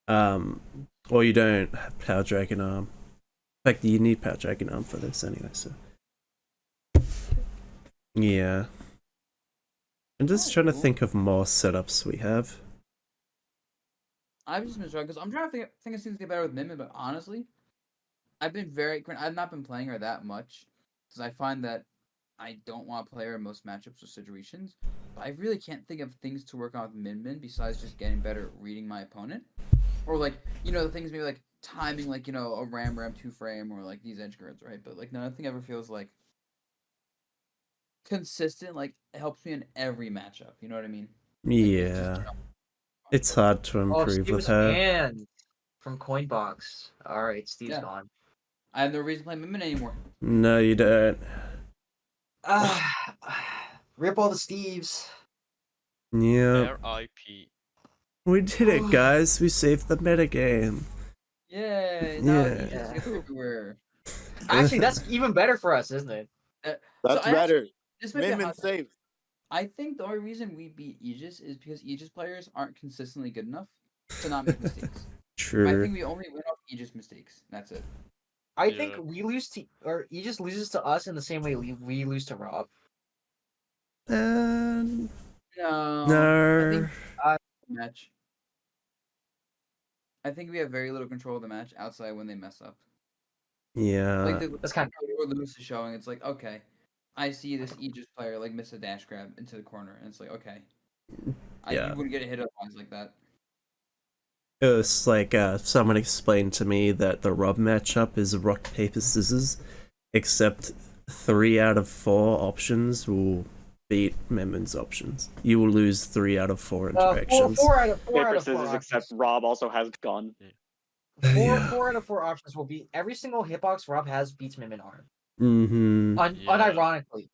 Or you don't have Power Dragon Arm. In fact, you need Power Dragon Arm for this anyway, so. Yeah. I'm just trying to think of more setups we have. I've just been struggling because I'm trying to think of things to get better with Min Min, but honestly, I've not been playing her that much because I find that I don't want to play her in most matchups or situations. But I really can't think of things to work on with Min Min besides just getting better at reading my opponent, or like the things maybe like timing, like a ram 2-frame or like these edge guards, right? But like nothing ever feels like consistent. Like it helps me in every matchup. You know what I mean? Yeah. It's hard to improve Steve with was her. banned from Coinbox. Alright, Steve's Yeah. gone. I have no reason to play Min Min anymore. No, you don't. Rip all the Steves. Yeah. R.I.P. We did it, guys. We saved the metagame. Yay! Yeah. Everywhere. Actually, that's even better for us, isn't it? That's better. This might be a Min Min hot- safe. I think the only reason we beat Aegis is because Aegis players aren't consistently good enough to not make mistakes. I True. think we only win off Aegis mistakes. That's it. I Yeah. think we lose to, or Aegis loses to us in the same way we lose to Rob. And No. no. I think match. I think we have very little control of the match outside when they mess up. Yeah. Like That's kind of Lewis is showing. It's like, okay, I see this Aegis player like miss a dash grab into the corner, and it's like, okay, Yeah. you wouldn't get a hit otherwise like that. It was like someone explained to me that the Rob matchup is rock, paper, scissors, except 3 out of 4 options will beat Min Min's options. You will lose 3 out of 4 interactions. four out of Paper, four scissors, except options. Rob also has gun. Yeah. Four out of 4 options will be every single hitbox Rob has beats Min Min Arm. Mm-hmm. Yeah. Unironically.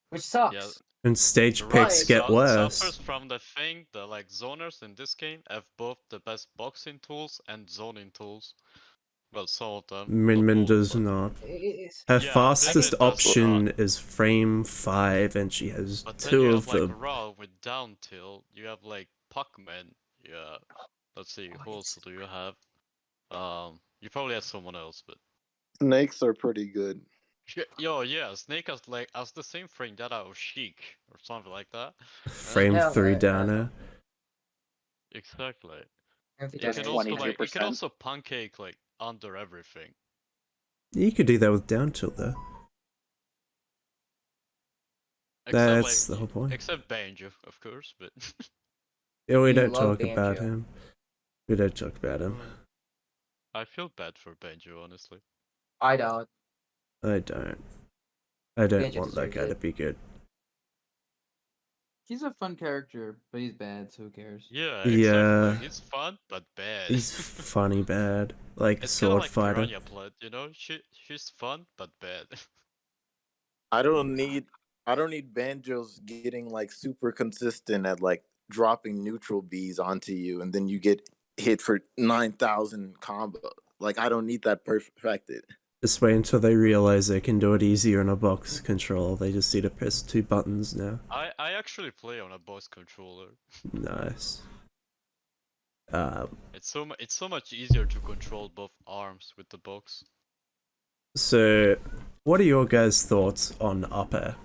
Which sucks. Yeah. And stage The picks Rob get worse. suffers from the thing that like zoners in this game have both the best boxing tools and zoning tools. Well, some of them. Min not Min all, does but- not. It's, Her Yeah, fastest Min Min does option not. is frame 5, and she has But then 2 you of have like them. Raw with down tilt. You have like Puckman. Yeah. Let's see, who else do you have? You probably have someone else, but Snakes are pretty good. yeah, Snake has the same frame that out of Sheik or something like that. Frame Yeah, 3 right, downer. Exactly. I think You That's can that's also like you 22%. can also pancake like under everything. You could do that with down tilt, though. Except That's the like whole point. except Banjo, of course, but Yeah, we You don't love talk about Banjo. him. We don't talk about him. I feel bad for Banjo, honestly. I don't. I don't. I don't Banjo want that deserves guy it. to be good. He's a fun character, but he's bad, so who cares? Yeah, Yeah. exactly. He's fun but bad. He's funny bad. Like It's kind of sword like fighter. Piranha Plant, you know? She's fun but bad. I don't need banjos getting like super consistent at like dropping neutral bees onto you, and then you get hit for 9,000 combo. Like I don't need that perfected. Just wait until they realize they can do it easier in a box control. They just need to press 2 buttons now. I actually play on a boss controller. Nice. It's so much easier to control both arms with the box. So, what are your guys' thoughts on up air?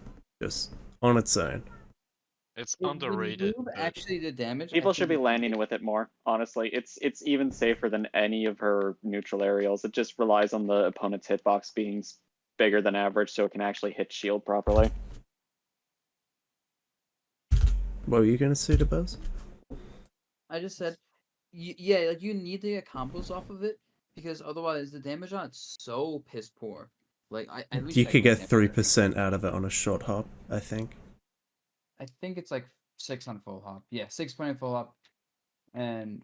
Just on its own. It's The underrated. move but- actually did damage. People I should think be landing with it more. Honestly, it's even safer than any of her neutral aerials. It just relies on the opponent's hitbox being bigger than average, so it can actually hit shield properly. What were you gonna say to Buzz? I just said, yeah, like you need to get combos off of it because otherwise the damage on it's so piss poor. Like I at least You check could my get damage. 3% out of it on a short hop, I think. I think it's like 6 on full hop. Yeah, 6.8 full hop, and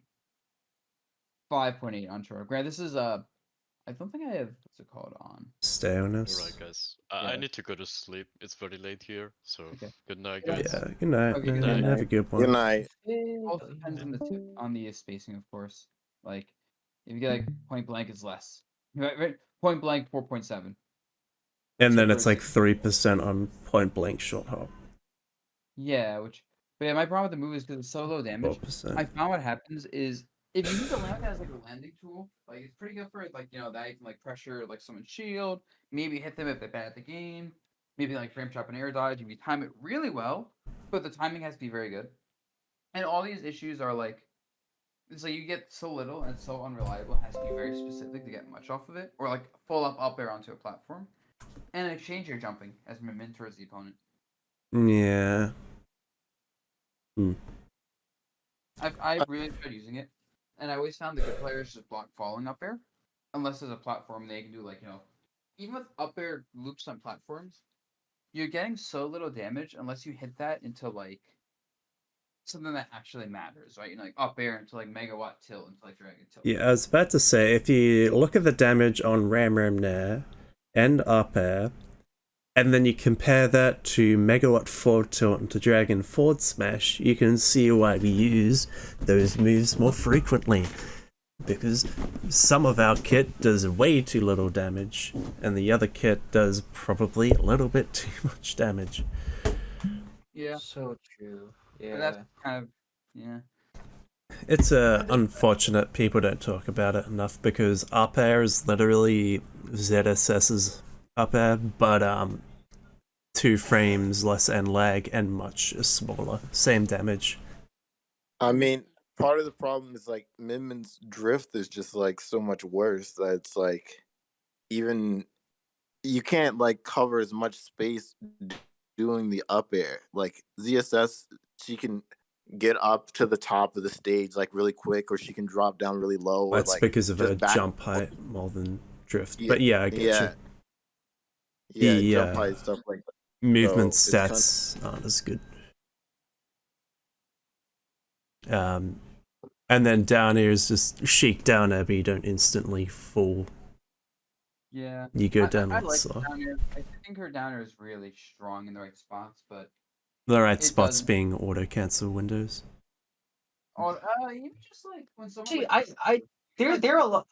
5.8 on short. Grant, this is I don't think I have what's it called on. Staleness. Alright, guys. Yeah. I need to go to sleep. It's very late here, so Okay. good night, Good night. guys. Yeah, good night. Okay, good No, night. have a good one. Good night. Also depends on the spacing, of course. Like if you get like point blank, it's less. Right, point blank 4.7. And then Super it's like is- 3% on point blank short hop. Yeah, but yeah, my problem with the move is because it's so low damage. 4%. I found what happens is if you use the land as like a landing tool, like it's pretty good for like that you can like pressure like someone's shield, maybe hit them if they're bad at the game, maybe like frame trap and air dodge if you time it really well, but the timing has to be very good. And all these issues are like it's like you get so little and it's so unreliable, it has to be very specific to get much off of it, or like full up air onto a platform. And in exchange you're jumping as movement towards the opponent. Yeah. I've really tried using it, and I always found the good players just block falling up air, unless there's a platform they can do like even with up air loops on platforms, you're getting so little damage unless you hit that into like something that actually matters, right? Like up air into like megawatt tilt into like dragon tilt. Yeah, I was about to say, if you look at the damage on Ram Nair and up air, and then you compare that to megawatt forward tilt and to dragon forward smash, you can see why we use those moves more frequently. Because some of our kit does way too little damage, and the other kit does probably a little bit too much damage. Yeah, So true. but Yeah. that's kind of yeah. It's unfortunate people don't talk about it enough, because up air is literally ZSS's up air, but 2 frames less and lag and much smaller. Same damage. I mean, part of the problem is like Minmin's drift is just like so much worse that it's like even you can't like cover as much space doing the up air. Like ZSS, she can get up to the top of the stage like really quick, or she can drop down really low. Or, That's like, because of just her back- jump height more than drift. Yeah, But yeah, I get yeah. you. Yeah, The, jump height stuff like that. Movement So, it's stats aren't as good. And then down here is just chic down air, but you don't instantly fall. Yeah. You go down I a lot like slower. down air. I think her down air is really strong in the right spots, but The right it spots doesn't- being auto cancel windows. or even just like when someone Actually, like, there are a lot.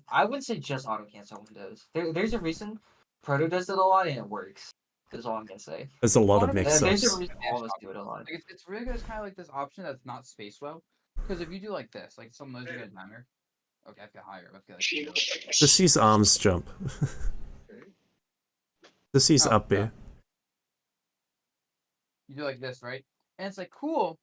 I wouldn't say just auto cancel windows. There's a reason Proto does it a lot and it works. Is all I'm gonna say. There's a lot of Auto- mix There's a ups. reason all of us do it a lot. like it's really good. It's kind of like this option that's not space well, because if you do like this, like someone knows you got a downer. Okay, I feel higher. I feel like Just use arms jump. Just use Oh, up air. you do like this, right? And it's like cool,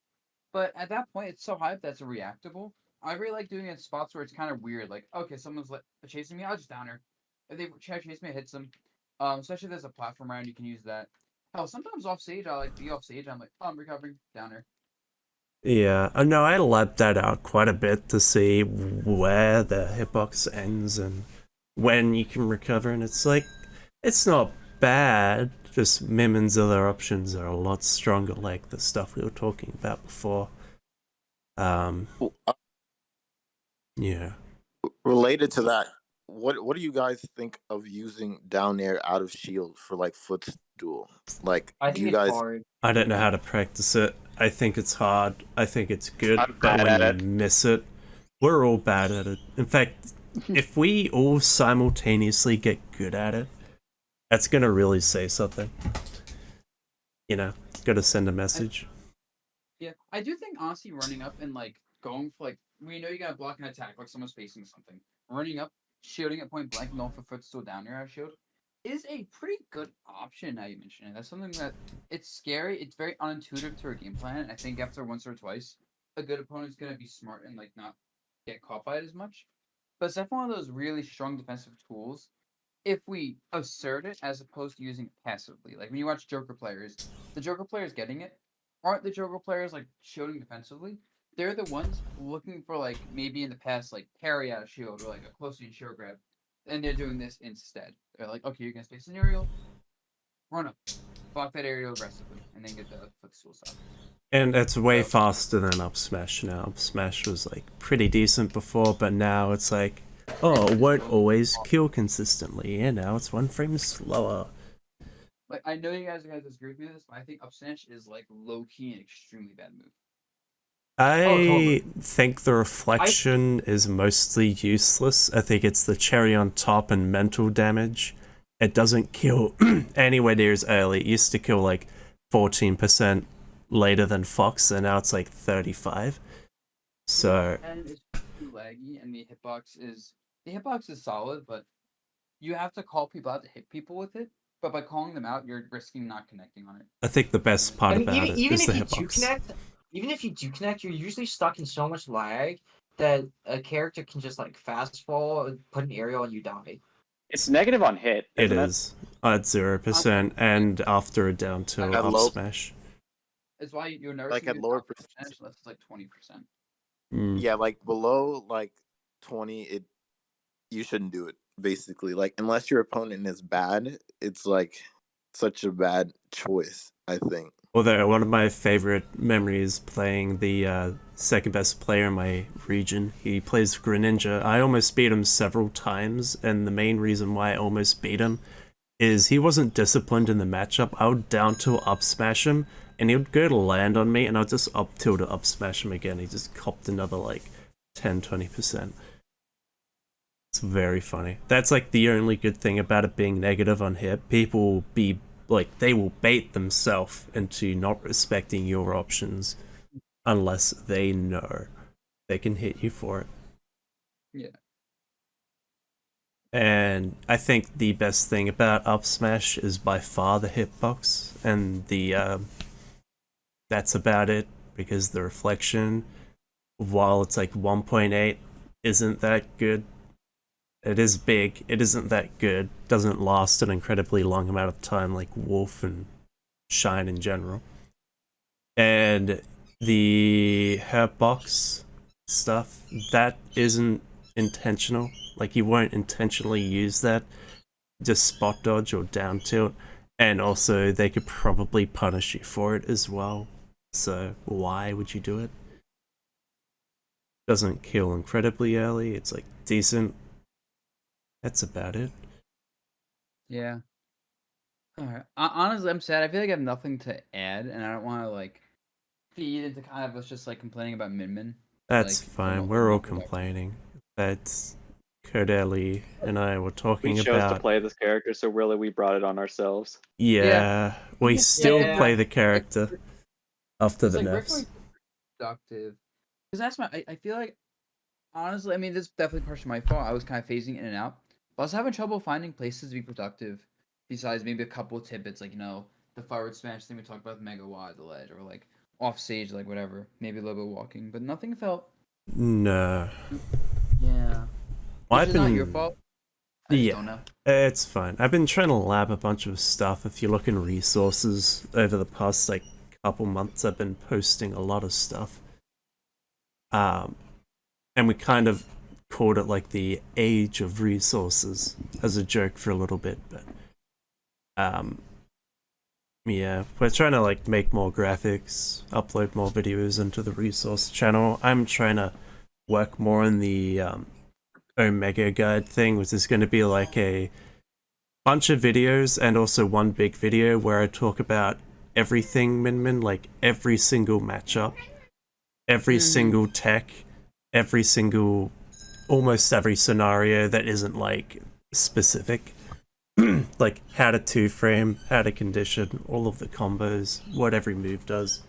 but at that point, it's so hype that's reactable. I really like doing it in spots where it's kind of weird. Like, okay, someone's like chasing me, I'll just downer. If they try to chase me, it hits them. Especially if there's a platform around, you can use that. Hell, sometimes off stage, I like be off stage. I'm like, oh, I'm recovering, downer. Yeah, no, I labbed that out quite a bit to see where the hitbox ends and when you can recover, and it's like, it's not bad, just Minmin's other options are a lot stronger, like the stuff we were talking about before. Yeah. Related to that, what do you guys think of using down air out of shield for like footstool? Like, I do think you it's guys? hard. I don't know how to practice it. I think it's hard. I think it's good, I'm but bad when at you miss it, we're all bad at it. In fact, if we all simultaneously get good at it, that's gonna really say something. You know, gotta send a message. Yeah, I do think honestly running up and like going for like we know you gotta block an attack like someone's facing something. Running up, shielding at point blank, going for footstool down air shield is a pretty good option. Now you mention it, that's something that it's scary. It's very unintuitive to our game plan. I think after once or twice, a good opponent's gonna be smart and like not get caught by it as much. But it's definitely one of those really strong defensive tools if we assert it as opposed to using it passively. Like when you watch Joker players, the Joker players getting it aren't the Joker players like shielding defensively. They're the ones looking for like maybe in the past like parry out of shield or like a close range shield grab, and they're doing this instead. They're like, okay, you're gonna space an aerial, run up, block that aerial aggressively, and then get the footstool stop. And it's way faster than up smash now. Up smash was like pretty decent before, but now it's like, oh, it won't always kill consistently. Yeah, now it's 1 frame slower. Like I know you guys are gonna disagree with me with this, but I think up smash is like low key an extremely bad move. I totally. think the reflection is mostly useless. I think it's the cherry on top and mental damage. It doesn't kill anywhere near as early. It used to kill like 14% later than Fox, and now it's like 35. So And it's too laggy, and the hitbox is solid, but you have to call people out to hit people with it. But by calling them out, you're risking not connecting on it. I think the best part I mean, about even it is if the you do hitbox. connect, you're usually stuck in so much lag that a character can just like fast fall, put an aerial, and you die. It's negative on hit, It isn't it? is at 0%, and after a down tilt At up low- smash. It's why you're never Like seeing at it lower down percentage unless it's like 20%. Yeah, like below like 20, you shouldn't do it. Basically, like unless your opponent is bad, it's like such a bad choice. I think. Although one of my favorite memories playing the second best player in my region, he plays Greninja. I almost beat him several times, and the main reason why I almost beat him is he wasn't disciplined in the matchup. I would down tilt up smash him, and he would go to land on me, and I'd just up tilt to up smash him again. He just copped another like 10-20%. It's very funny. That's like the only good thing about it being negative on hit. People will be like, they will bait themselves into not respecting your options unless they know they can hit you for it. Yeah. And I think the best thing about up smash is by far the hitbox, and the that's about it, because the reflection, while it's like 1.8, isn't that good. It is big, it isn't that good, doesn't last an incredibly long amount of time like Wolf and Shine in general. And the hitbox stuff, that isn't intentional. Like, you won't intentionally use that, just spot dodge or down tilt, and also they could probably punish you for it as well. So why would you do it? Doesn't kill incredibly early, it's like decent. That's about it. Yeah. Alright. Honestly, I'm sad. I feel like I have nothing to add, and I don't want to like feed into kind of us just like complaining about Min. That's Like, fine, remote we're all production. complaining. That's Codeli and I were We talking chose to about. play this character, so really we brought it on ourselves. Yeah, we still Yeah. play the character after It's the like nerfs. Rick productive. Because that's I feel like, honestly, I mean, this is definitely partially my fault. I was kind of phasing in and out. But I was having trouble finding places to be productive besides maybe a couple of tidbits, like, the forward smash thing we talked about with Mega Y, the ledge, or like off stage, like whatever. Maybe a little bit of walking, but nothing felt. No. Yeah. I've Which is not been- your fault. I just Yeah. don't know. It's fine. I've been trying to lab a bunch of stuff. If you look in resources over the past like couple months, I've been posting a lot of stuff. And we kind of called it like the age of resources as a joke for a little bit, but yeah, we're trying to like make more graphics, upload more videos into the resource channel. I'm trying to work more on the Omega guide thing, which is going to be like a bunch of videos and also one big video where I talk about everything Min, like every single matchup, every single tech, almost every scenario that isn't like specific. Like how to 2-frame, how to condition, all of the combos, what every move does.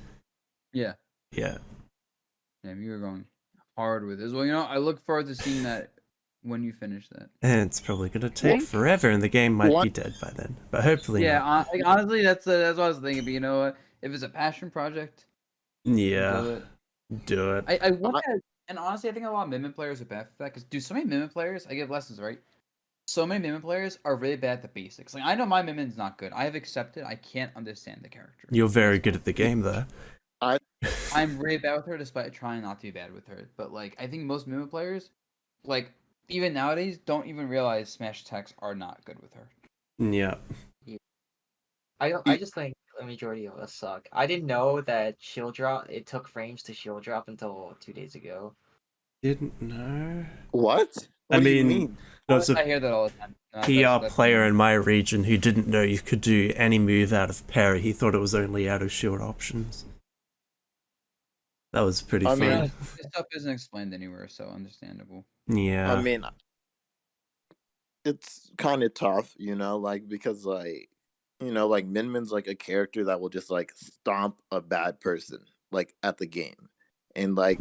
Yeah. Yeah. Damn, you were going hard with this. Well, I look forward to seeing that when you finish that. And it's probably gonna take forever and the game might be dead by then. But hopefully Yeah, not. honestly, that's what I was thinking. But you know what? If it's a passion project, Yeah. Do it. I want to, and honestly, I think a lot of Min players are bad for that. Because, dude, so many Min players, I give lessons, right? So many Min players are really bad at the basics. Like, I know my Min's not good. I have accepted I can't understand the character. You're very good at the game though. I'm really bad with her despite trying not to be bad with her. But, like, I think most Min players, like, even nowadays, don't even realize Smash attacks are not good with her. Yeah. I just think the majority of us suck. I didn't know that shield drop. It took frames to shield drop until 2 days ago. Didn't know. What? I What do you mean, mean? there's I a hear that all the time. PR player in my region who didn't know you could do any move out of parry. He thought it was only out of shield options. That was pretty I funny. mean- This stuff isn't explained anywhere, so understandable. Yeah. I mean, it's kind of tough, like because like like Minmin's like a character that will just like stomp a bad person like at the game, and like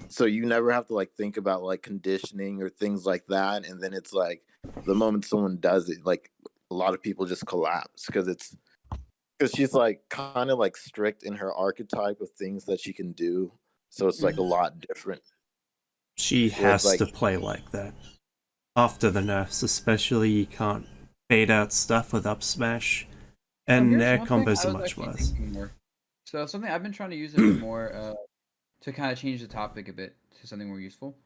so you never have to like think about like conditioning or things like that, and then it's like the moment someone does it, like a lot of people just collapse because she's like kind of like strict in her archetype of things that she can do, so it's like a lot different. She Where it's has to like- play like that. After the nerfs, especially, you can't bait out stuff with up smash. And Here's air one thing combos I are was much actually worse. thinking more. So something I've been trying to use a bit more to kind of change the topic a bit to something more useful.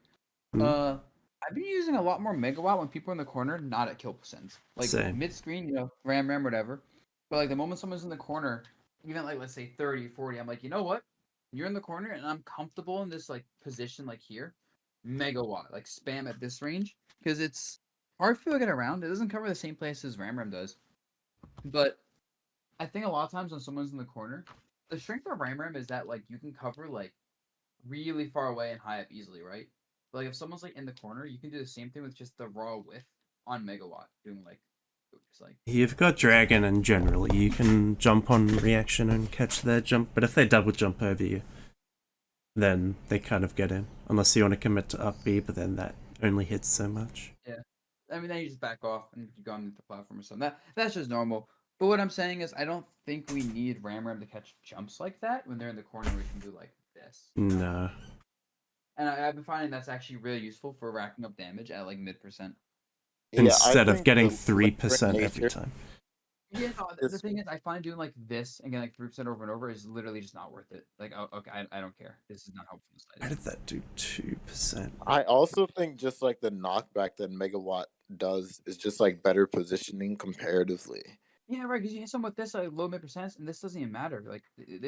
Mhm. I've been using a lot more megawatt when people are in the corner, not at kill percents. Like Same. mid screen, ram, whatever. But like the moment someone's in the corner, even like let's say 30, 40, I'm like, you know what? You're in the corner and I'm comfortable in this like position like here. Megawatt, like spam at this range. Because it's hard for you to get around. It doesn't cover the same place as Ram does. But I think a lot of times when someone's in the corner, the strength of Ram is that like you can cover like really far away and high up easily, right? But like if someone's like in the corner, you can do the same thing with just the raw width on megawatt, doing like just like You've got Dragon, and generally you can jump on reaction and catch their jump, but if they double jump over you, then they kind of get in. Unless you want to commit to up B, but then that only hits so much. I mean then you just back off and you go on the platform or something. That's just normal. But what I'm saying is I don't think we need Ram to catch jumps like that when they're in the corner. We can do like this. No. And I've been finding that's actually really useful for racking up damage at like mid%. Yeah, I Instead of think getting the 3% every nature- time. Yeah, no, the It's- thing is, I find doing like this and getting like 3% over and over is literally just not worth it. Like, oh, okay, I don't care. This is not helpful. in How this did that do 2%? I also think just like the knockback that Megawatt does is just like better positioning comparatively. Yeah, right. Because you hit someone with this like low mid percents, and this doesn't even matter. Like,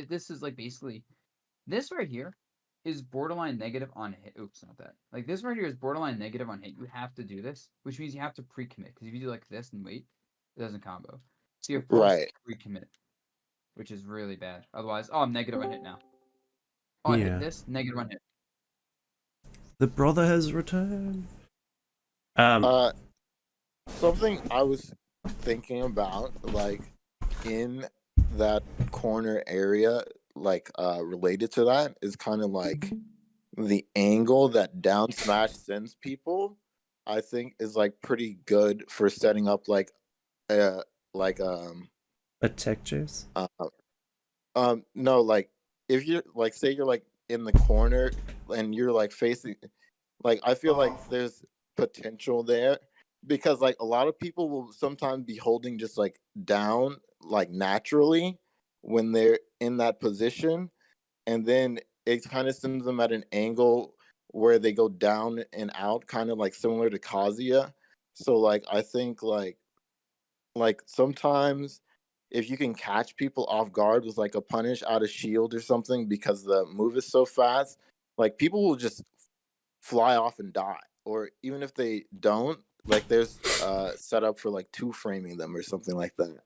this is like basically this right here is borderline negative on hit. Oops, not that. Like this right here is borderline negative on hit. You have to do this, which means you have to pre-commit. Because if you do like this and wait, it doesn't combo. So you're forced Right. to pre-commit, which is really bad. Otherwise, oh, I'm negative on hit now. Oh, I Yeah. hit this, negative on hit. The brother has returned. Something I was thinking about, like in that corner area, like related to that, is kind of like the angle that down smash sends people. I think is like pretty good for setting up like like A tech chase? no, like if you're like say you're like in the corner and you're like facing, like I feel like there's potential there because like a lot of people will sometimes be holding just like down like naturally when they're in that position, and then it kind of sends them at an angle where they go down and out, kind of like similar to Kazuya. So like I think like sometimes if you can catch people off guard with like a punish out of shield or something because the move is so fast, like people will just fly off and die. Or even if they don't, like there's set up for like two framing them or something like that.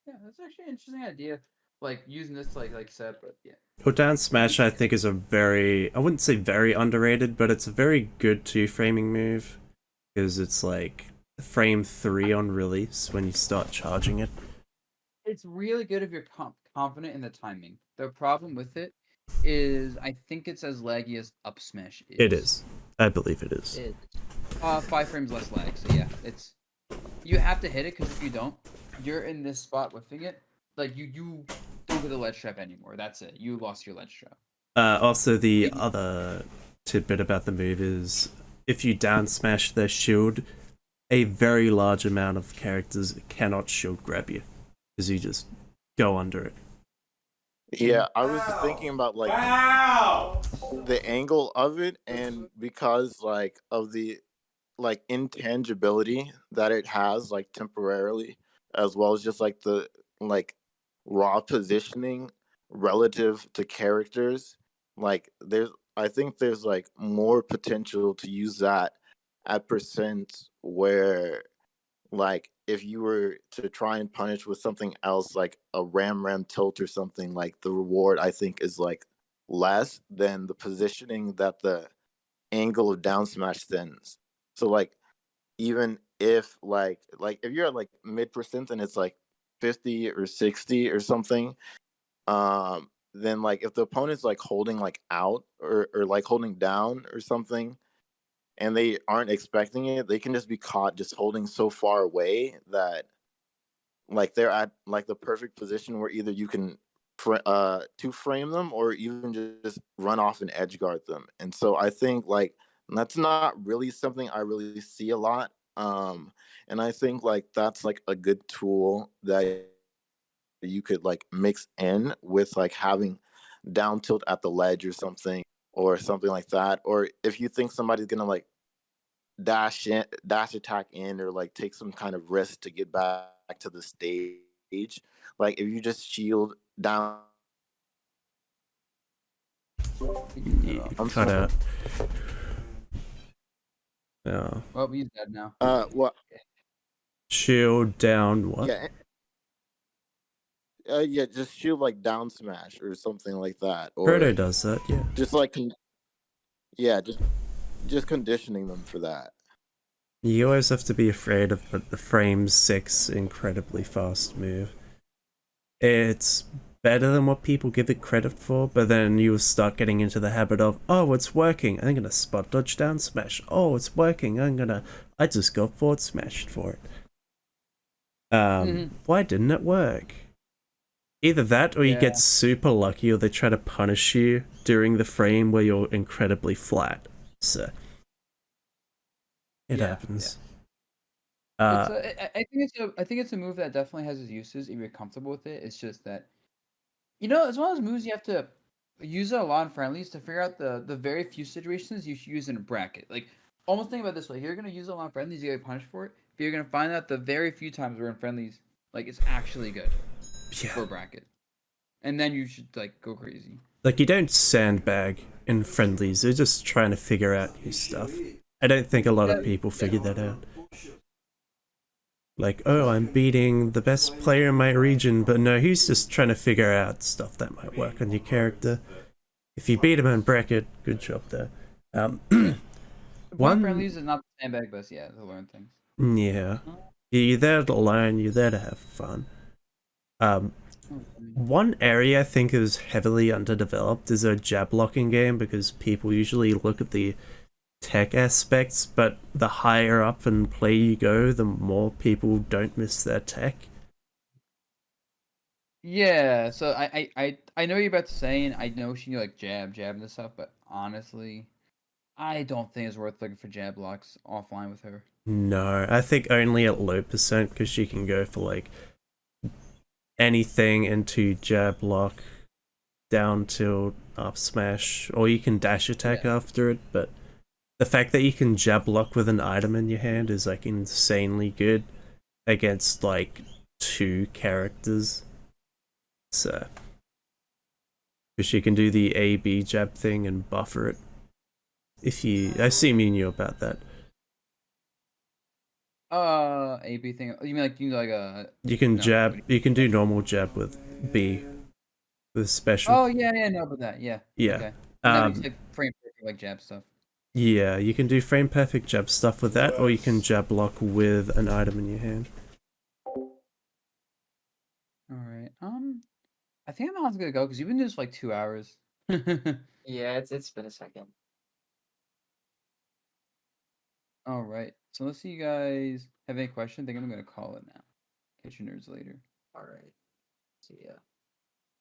Yeah, that's actually an interesting idea. Like using this to like set, but yeah. Well, down smash, I think, is a very, I wouldn't say very underrated, but it's a very good two-framing move. Because it's like frame 3 on release when you start charging it. It's really good if you're confident in the timing. The problem with it is I think it's as laggy as up smash is. It is. I believe it is. 5 frames less lag. So yeah, it's you have to hit it because if you don't, you're in this spot whiffing it. Like you don't get the ledge trap anymore. That's it. You lost your ledge trap. Also, the other tidbit about the move is if you down smash their shield, a very large amount of characters cannot shield grab you because you just go under it. Yeah, I was thinking about like the angle of it, and because like of the like intangibility that it has like temporarily, as well as just like the like raw positioning relative to characters, like I think there's like more potential to use that at percent where like if you were to try and punish with something else like a ram tilt or something, like the reward I think is like less than the positioning that the angle of down smash sends. So like even if like if you're at like mid percent and it's like 50 or 60 or something, then like if the opponent's like holding like out or like holding down or something and they aren't expecting it, they can just be caught just holding so far away that like they're at like the perfect position where either you can two frame them or even just run off and edge guard them. And so I think like that's not really something I really see a lot. And I think like that's like a good tool that you could like mix in with like having down tilt at the ledge or something like that. Or if you think somebody's gonna like dash attack in or like take some kind of risk to get back to the stage, like if you just shield down. You cut out. Yeah. Well, he's dead now. Well, Shield down what? yeah. Yeah, just shield like down smash or something like that. Or Proto does that, yeah. just like, yeah, just conditioning them for that. You always have to be afraid of the frame 6 incredibly fast move. It's better than what people give it credit for, but then you start getting into the habit of, oh, it's working, I'm gonna spot dodge down smash. Oh, it's working, I just got forward smashed for it. Why didn't it work? Either that or you get super lucky or they try to punish you during the frame where you're incredibly flat. So it happens. I think it's a move that definitely has its uses if you're comfortable with it. It's just that, it's one of those moves you have to use it a lot in friendlies to figure out the very few situations you should use in a bracket. Like, almost think about it this way: you're gonna use it a lot in friendlies, you get punished for it, but you're gonna find out the very few times we're in friendlies, like it's actually good for a bracket, and then you should like go crazy. Like, you don't sandbag in friendlies; they're just trying to figure out new stuff. I don't think a lot of people figure that out. Like, oh, I'm beating the best player in my region, but no, he's just trying to figure out stuff that might work on your character. If you beat him in bracket, good job there. One friendlies is not the sandbag, but to learn things. Yeah. You're there to learn, you're there to have fun. One area I think is heavily underdeveloped is a jab blocking game, because people usually look at the tech aspects, but the higher up in play you go, the more people don't miss their tech. Yeah, so I know what you're about to say, and I know she knew like jab and this stuff, but honestly, I don't think it's worth looking for jab blocks offline with her. No, I think only at low percent, because she can go for like anything into jab block, down tilt, up smash, or you can dash attack after it, but the fact that you can jab block with an item in your hand is like insanely good against like 2 characters. So, because you can do the A-B jab thing and buffer it. I assume you knew about that. A-B thing. You mean like you can jab, you can do normal jab with B, with special. Oh yeah, know about that. Yeah. Yeah. Okay. And then you frame perfect like jab stuff. Yeah, you can do frame perfect jab stuff with that, or you can jab block with an item in your hand. Alright, I think I'm gonna go, because you've been doing this for like 2 hours. Yeah, it's been a second. Alright, so let's see you guys have any questions. I think I'm gonna call it now. Catch you nerds later. Alright. See ya.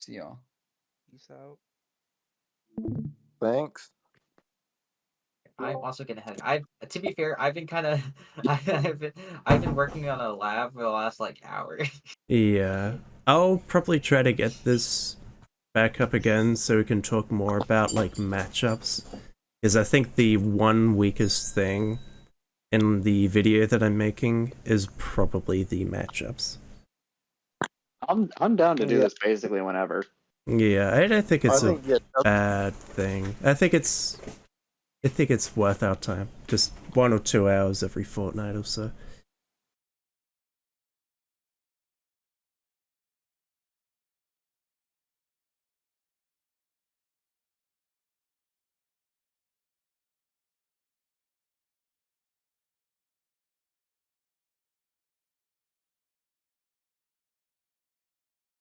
See y'all. Peace out. Thanks. I'm also gonna head. To be fair, I've been kind of, I've been working on a lab for the last like hour. Yeah, I'll probably try to get this back up again so we can talk more about like matchups, because I think the one weakest thing in the video that I'm making is probably the matchups. I'm down to do this basically whenever. Yeah, I don't think it's a bad thing. I think it's worth our time. Just 1 or 2 hours every fortnight or so.